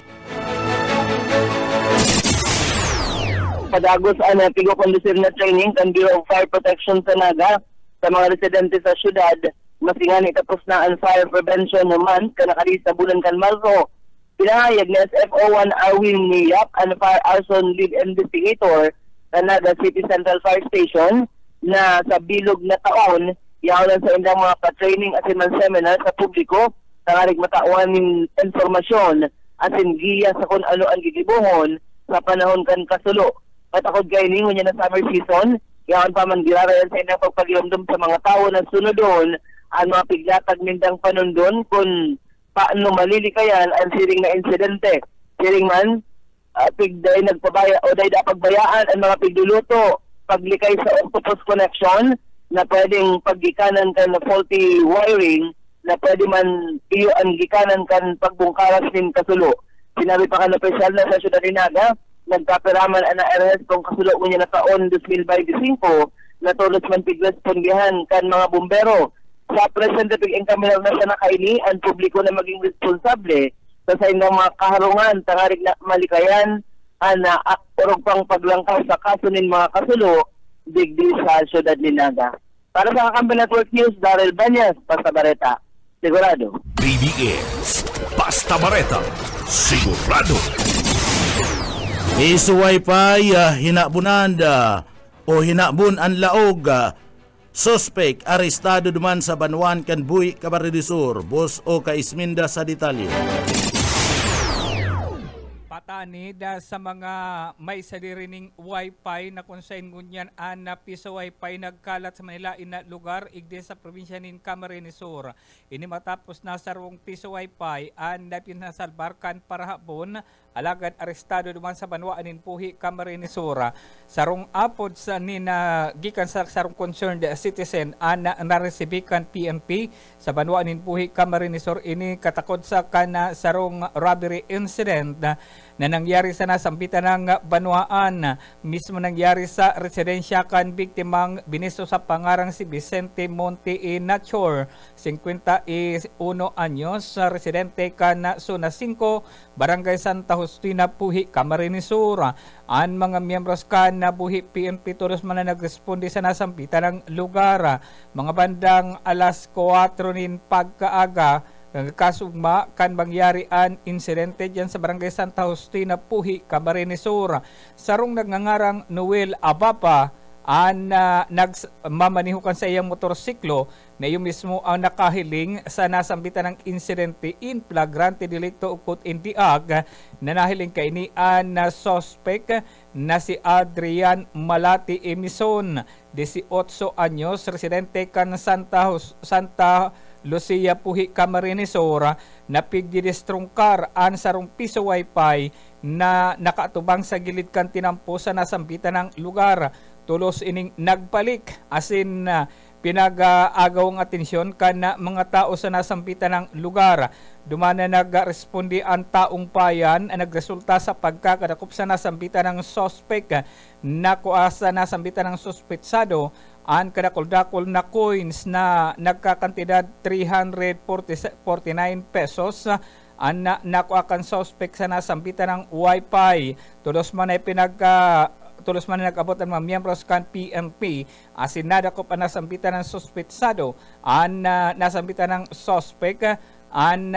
Padagos ang pigo-conducir na training kan Bureau of Fire Protection sa Naga sa mga residente sa syudad. Masingan itapos na ang fire prevention naman kanakalis sa bulan kan Marso. Pinahayag ni SFO1 Arwin Niyap, ang fire arson lead investigator sa Naga City Central Fire Station, na sa bilog na taon, yawan sa indang mga pa-training at seminar sa publiko, tangarig matawan ng informasyon at giya sa kung ano ang gigibuhon sa panahon kan kasulo. Patakod kayo ninyo niya na summer season, yawan pa man girarayan sa indang pagpagilomdom sa mga tao na sunodon, ang mga piglatag nindang panundon kung paano malilikayan ang siring na insidente. Siring man, pigday nagpabaya o day pagbayaan ang mga pigduluto, paglikay sa octopus connection na pwedeng paggikanan kan na faulty wiring na pwede man iyo ang gikanan kan pagbungkaras nin kasulo. Sinabi pa kan opisyal na sa Syudad de Naga, nagkapiraman ang RS kung kasulo niya na taon 2025 na tulos man pigrespondihan kan mga bumbero. Sa presente pig-encaminal na siya na kaini ang publiko na maging responsable sa indang mga kaharungan tangarig na malikayan na orog pang paglangkaw sa kaso ng mga kasulo digdi sa Syudad de Naga. Para sa Kakampi Network News, Darrell Banyas, Basta Bareta, sigurado. BBS, Basta Bareta, sigurado. Isuway pa hinabunan o hinabun ang laog. Suspect arestado duman sa Banuan kan Buhi, Camarines Sur. Boss o Kaisminda sa detalye. Patanid sa mga may saririning wifi na kung saan ngunyan na piso wifi nagkalat sa Manila ina lugar igde sa probinsya nin Camarines Sur. Ini matapos na sarong piso wifi na pinasalbarkan para hapon alagad arestado duman sa Banwa nin Puhi, Camarines Sur. Sarong apod sa nina gikan sa sarong concerned citizen na naresibikan PNP sa Banwa nin Puhi, Camarines Sur. Ini katakod sa kana sarong robbery incident na nangyari sa nasampitan ng Banwaan. Mismo nangyari sa residensya kan biktimang biniso sa pangarang si Vicente Monte Nature, 51 anyos, residente kan Zona 5, Barangay Santa Justina, Puhi, Camarines Sur. Ang mga miyembros kan na Buhi PNP tulos man na nagresponde sa nasampitan ng lugar. Mga bandang alas 4 nin pagkaaga, kasugma kan mangyarian insidente dyan sa Barangay Santa Justina, Puhi, Camarines Sur. Sarong nagngangarang Noel Abapa nagmamanihukan sa iyang motorsiklo na yung mismo ang nakahiling sa nasambitan ng insidente in flagrante delicto ukot indiag na nahiling kainian na suspect na si Adrian Malati Emison, 18 anyos, residente kan Santa Lucia, Puhi, Camarines Sur, na pigdidestrungkar ang sarong piso wifi na nakaatubang sa gilid kan tinampo sa nasambitan ng lugar. Tulos ining nagpalik asin pinag-agaw ang atensyon kan mga tao sa nasambitan ng lugar. Dumana nag-respondi ang taong bayan na nagresulta sa pagkakadakop sa nasambitan ng suspect na kuasa nasambitan ng suspetsado ang kadakol-dakol na coins na nagkakantidad 349 pesos ang nakuha kan suspect sa nasambitan ng wifi. Tulos man ay tulos man nag-abot ang mga miyembros kan PNP asin nadakop ang nasambitan ng suspetsado an nasambitan ng suspect an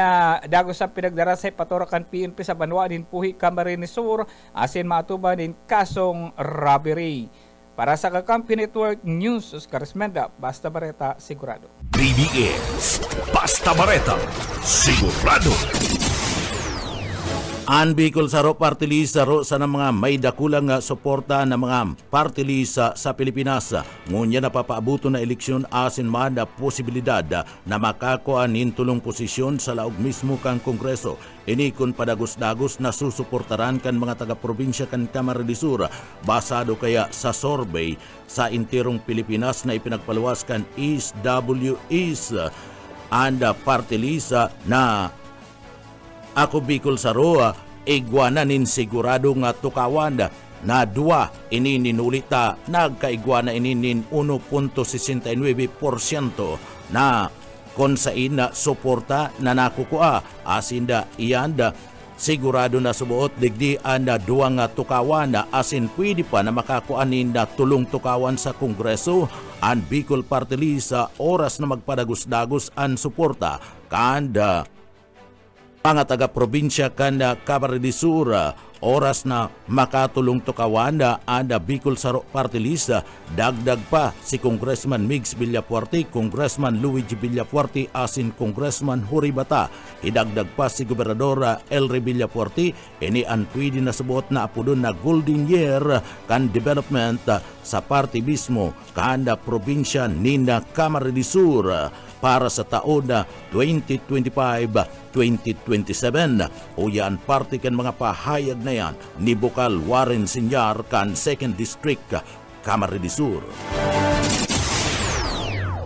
dagos sa pinagdara sa paturakan PNP sa Banwa din Puhi, Camarines Sur asin maatuban din kasong robbery. Para sa Kakampi Network News, Oscar Esmenda, Basta Bareta, Sigurado. BBS, Basta Bareta, Sigurado. Ang Bicol Saro Party List saro sa mga may dakulang suporta ng mga party list sa Pilipinas. Ngunya napapaabuto na eleksyon asin man na posibilidad na makakuha nin tulong posisyon sa laog mismo kang Kongreso. Ini kun padagos-dagos na susuportaran kan mga taga-probinsya kan Camarines Sur basado kaya sa survey sa intirong Pilipinas na ipinagpaluwas kan SWS and party list na Ako Bicol Saro, igwana nin sigurado nga tukawan na dua inininulita nagkaigwana ininin 1.69% na kon sa ina suporta na nakukuha asinda iyanda sigurado na subuot digdi anda duwa nga tukawan asin pwede pa na makakuanin na tulong tukawan sa Kongreso ang Bicol Party List sa oras na magpadagos-dagos ang suporta kanda mga taga-probinsya kan Camarines Sur oras na makatulong tukawan ang Bicol Saro Party List. Dagdag pa si Congressman Migs Villafuerte, Congressman Luigi Villafuerte asin Congressman Huri Bata. Idagdag pa si Gobernador Elry Villafuerte. Ini ang pwede na subuot na apodon na golden year kan development sa party mismo kan probinsya nina Camarines Sur para sa taon na 2025-2027. O yan parte kan mga pahayag na yan ni Bukal Warren Senyar kan 2nd District Camarines Sur.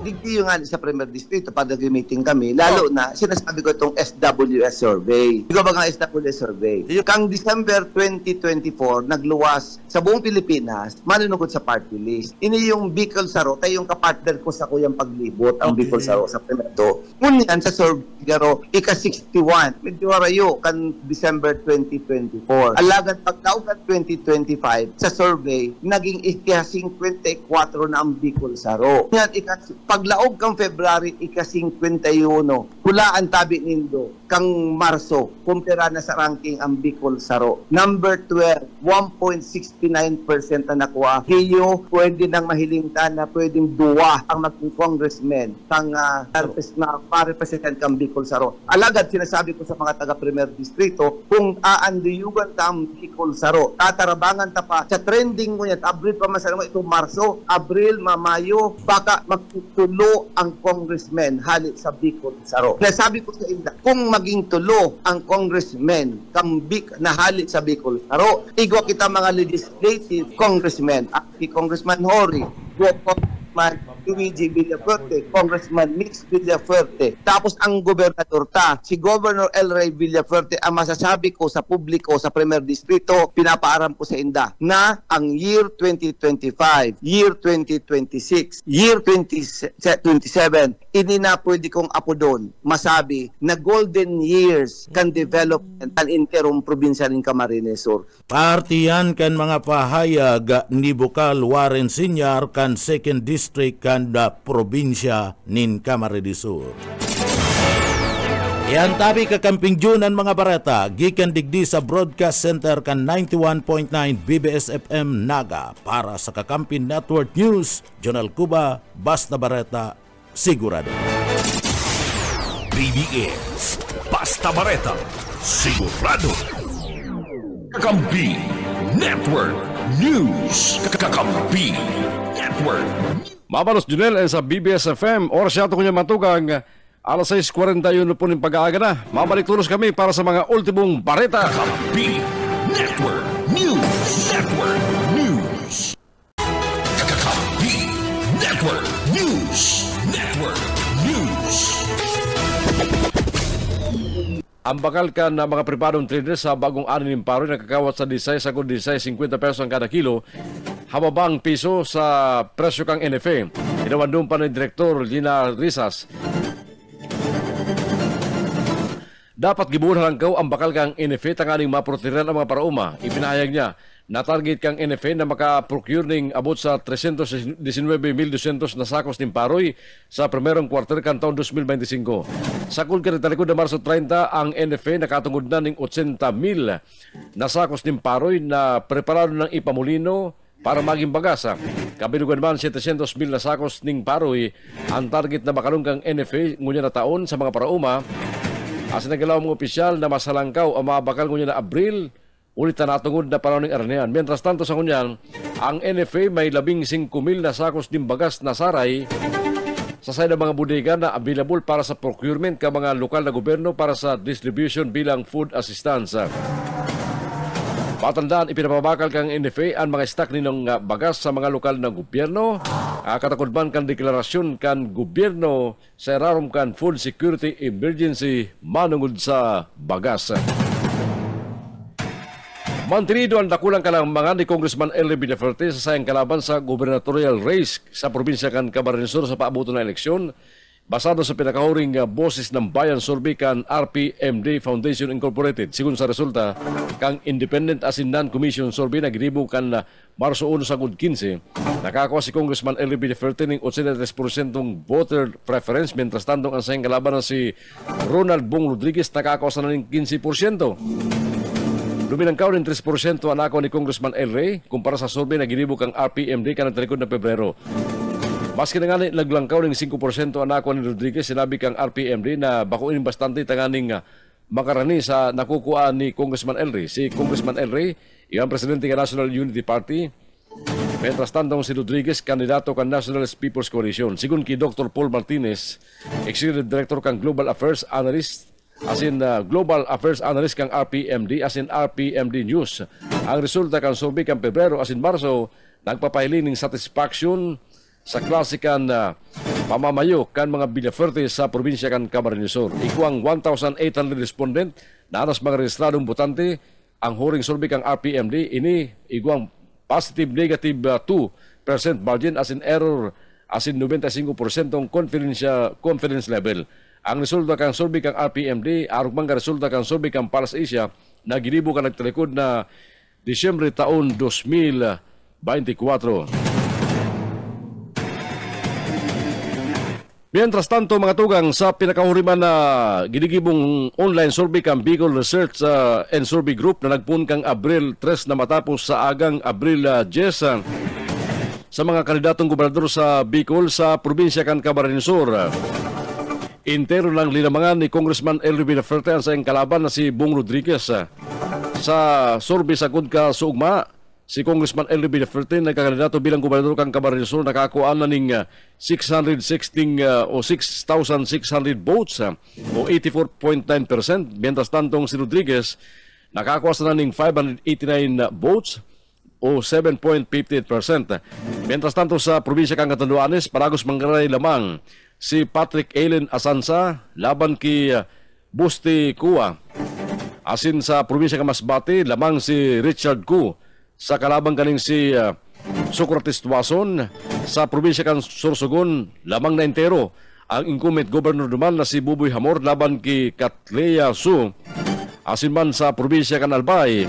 Digdi yung nga sa Premier Distrito, pag nag-meeting kami, lalo na sinasabi ko itong SWS survey. Ikaw ba nga SWS survey? Yung kang December 2024, nagluwas sa buong Pilipinas, manunukod sa party list. Ini yung Bicol Saro, tayo yung kapartner ko sa Kuyang Paglibot, ang Bicol Saro sa Premier Do. Ngunyan sa survey, ika-61, medyo arayo kan December 2024. Alagan pagkaugan 2025, sa survey, naging ika-54 na ang Bicol Saro. Ngunyan, paglaog kang February, ika-51, hula ang tabi nindo kang Marso, kumpira na sa ranking ang Bicol Saro. Number 12, 1.69% na nakuha. Hiyo, pwede nang mahilingtan na pwedeng duwa ang maging congressman kang pa-represent kang Bicol Saro. Alagad, sinasabi ko sa mga taga-Premier Distrito, kung aanduyugan ta ang Bicol Saro, tatarabangan ta pa sa trending mo yan, Abril pa masalang ito, Marso, Abril, Mayo, baka magtulo ang congressman halit sa Bicol Saro. Nasabi ko sa inyo, kung maging tulo ang congressman na halit sa Bicol Saro, igwa kita mga legislative congressman, si Congressman Hori, Congressman Luigi Villafuerte, Congressman Mix Villafuerte, tapos ang gobernador si Governor Elray Villafuerte. Ang masasabi ko sa publiko sa Premier Distrito, pinapaaram ko sa inda na ang year 2025, year 2026, year 2027, ini na pwede kong apodon masabi na golden years kan development ang interim probinsya ng Camarines Sur. Partiyan kan mga pahayag ni Bukal Warren Senyar kan 2nd District kan probinsya nin Camarines Sur. Yan tabi kakamping Junan mga barata, gikan digdi sa Broadcast Center kan 91.9 BBS FM Naga. Para sa Kakampi Network News, Jonal Cuba, Basta Bareta, Sigurado. BBS, Basta Bareta, Sigurado. Kakampi Network News. Kakampi Network. Mabalos Junel sa BBS FM. Oras yato ko niya matugang alas 6:41 po ng pag-aaga na. Mabalik tulos kami para sa mga ultimong bareta. Kakampi Network News. Network News. Kakampi Network News. Network News. Ang bakal ka na mga preparong traders sa bagong anin paro nakakawat sa 16 hanggang 50 pesos ang kada kilo. Hababang piso sa presyo kang NFA. Inawandong pa ng Direktor Gina Risas. Dapat gibuhan lang ang bakal kang NFA tanganing maprotiran ang mga parauma. Ipinahayag niya Na-target kang NFA na makaprocure ng abot sa 319,200 na sakos ng paroy sa primerong quarter kan taon 2025. Sa kulkir talikod na Marso 30, ang NFA nakatungod na ng 80,000 na sakos ng paroy na preparado ng ipamulino para maging bagasa. Kabilugan man 700,000 na sakos ng paroy ang target na makalong kang NFA ngunya na taon sa mga parauma. As nagalaw mga opisyal na masalangkaw ang mabakal ngunya na Abril, ulit na natungod na panahon ng arnean. Mientras tanto sa kunyan, ang NFA may 15,000 na sakos ng bagas na saray sa side ng mga bodega na available para sa procurement ka mga lokal na gobyerno para sa distribution bilang food assistance. Patandaan, ipinapabakal kang NFA ang mga stock nilang bagas sa mga lokal na gobyerno. Katakudban kan deklarasyon kan gobyerno sa irarom kan food security emergency manungod sa bagas. Mantinido ang dakulang kalambangan ni Congressman Elry Villaferte sa sayang kalaban sa gubernatorial race sa probinsya kan Camarines Sur sa paabuto na eleksyon. Basado sa pinakahuring boses ng bayan survey kan RPMD Foundation Incorporated. Sigun sa resulta, kang independent as in non-commission survey na ginibo kan Marso 1 sa 15, nakakuha si Congressman Elry Villaferte ng 83% voter preference, mientras tandong ang sayang kalaban na si Ronald Bong Rodriguez nakakuha sa ng 15%. Luminangkaw ng 3% ang ako ni Congressman Elry kumpara sa survey na ginibo kang RPMD kanang talikod na Pebrero. Maski na nga naglangkaw ng 5% ang ako ni Rodriguez, sinabi kang RPMD na bakuin bastante tanganing makarani sa nakukuha ni Congressman Elry. Si Congressman Elry, iyang presidente ng National Unity Party, mientras tandong si Rodriguez, kandidato kang National People's Coalition. Sigun ki Dr. Paul Martinez, Executive Director kang Global Affairs Analyst, as in Global Affairs Analyst kang RPMD, as in RPMD News. Ang resulta kang survey kang Pebrero, as in Marso, nagpapahiling ng satisfaction sa klase kan pamamayo kan mga Villaferte sa probinsya kan Camarines Sur. Ikuang 1,800 respondent na anas mga rehistradong botante ang huring survey kang RPMD. Ini iguang positive negative 2% margin as in error as in 95% ang confidence level. Ang resulta kang survey kang RPMD arugmang resulta kang survey kang Pulse Asia na ginibo ka nagtalikod na Disyembre taon 2024. Mientras tanto, mga tugang, sa pinakahuriman na ginigibong online survey kang Bicol Research and Survey Group na nagpun kang Abril 3 na matapos sa agang Abril 10 sa mga kandidatong gobernador sa Bicol sa probinsya kan Camarines Sur. Intero ng linamangan ni Congressman Elry Villaferte ang sayang kalaban na si Bong Rodriguez. Sa survey sa Kudka Sugma, si Congressman Elry Villaferte nagkakandidato bilang gobernador kang Camarines Sur, nakakuha na ng 616 o 6,600 votes o 84.9%. Mientras tantong si Rodriguez nakakuha na ng 589 votes o 7.58%. Mientras tanto sa probinsya kang Catanduanes, Paragos Manggaray lamang si Patrick Allen Asansa laban ki Busti Kua. Asin sa probinsya kang Masbate, lamang si Richard Ku sa kalabang kaning si Socrates Tuason. Sa probinsya kan Sorsogon, lamang na entero ang incumbent governor naman na si Buboy Hamor laban ki Catlea Su. Asin man sa probinsya kan Albay,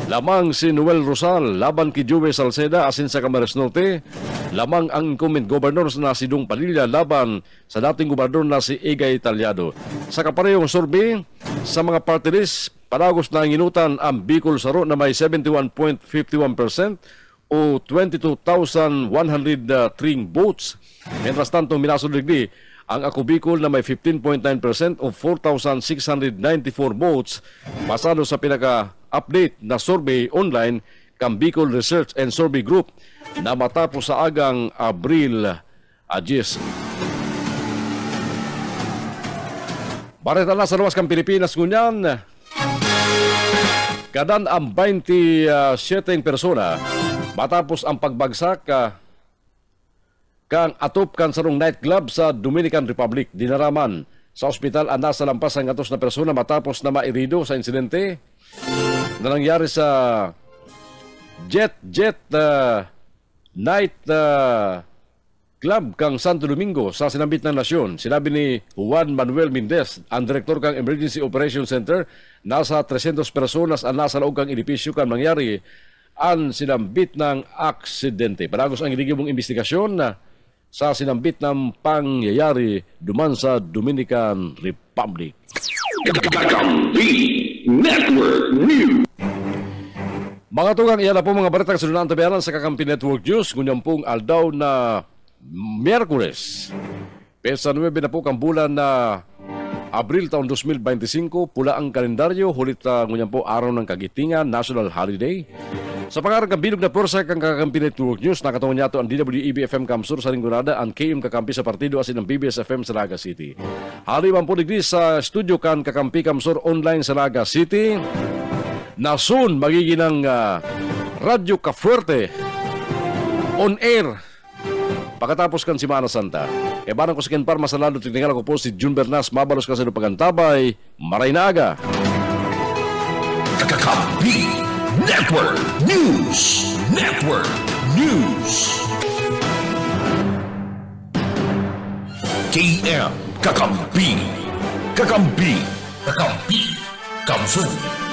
lamang si Noel Rosal laban ki Joey Salceda. Asin sa Camarines Norte, lamang ang incumbent governor na si Dong Padilla laban sa dating gobernador na si Egay Talyado. Sa kaparehong survey sa mga party list, Paragos na nginutan ang Bicol Saro na may 71.51% o 22,103 votes. Mientras tanto, Minaso Digdi ang Ako Bicol na may 15.9% o 4,694 votes basado sa pinaka-update na survey online kang Bicol Research and Survey Group na matapos sa agang Abril 10. Bareta na sa luwas kang Pilipinas ngunyan. Kadan ang 27 persona matapos ang pagbagsak kang atop kan sarong nightclub sa Dominican Republic. Dinaraman sa ospital ang nasa lampas ang atos na persona matapos na mairido sa insidente na nangyari sa Jet night Club kang Santo Domingo sa sinambit ng nasyon. Sinabi ni Juan Manuel Mendez, ang direktor kang Emergency Operations Center, nasa 300 personas ang nasa loob kang edipisyo kang mangyari ang sinambit ng aksidente. Paragos ang inigibong investigasyon na sa sinambit ng pangyayari duman sa Dominican Republic. Kakampi Network News. Mga tugang, iyan na po mga baritang sununang tabianan sa Kakampi Network News. Ngunyan pong aldaw na Miyerkules. Pesa 9 na po kang bulan na Abril taon 2025. Pula ang kalendaryo. Hulit ngunyan po araw ng Kagitingan, National Holiday. Sa pangarang kabilog na porsa kang Kakampi Network News, nakatungan niya ito ang DWEB-FM Kamsur sa Rinconada, ang KM Kakampi sa partido asin ang BBS-FM sa Naga City. Haliman po digdi sa studio kan Kakampi Kamsur online sa Naga City. Na soon magiging ng Radyo Kafuerte on air pagkatapos kan Semana Santa. E barang ko sa Ken Parma sa lalo, tingnan ko po si Jun Bernas, mabalos kasi ng pagantabay, maray na aga. Kakampi Network News. Network News. KM Kakampi. Kakampi. Kakampi. Kamsur.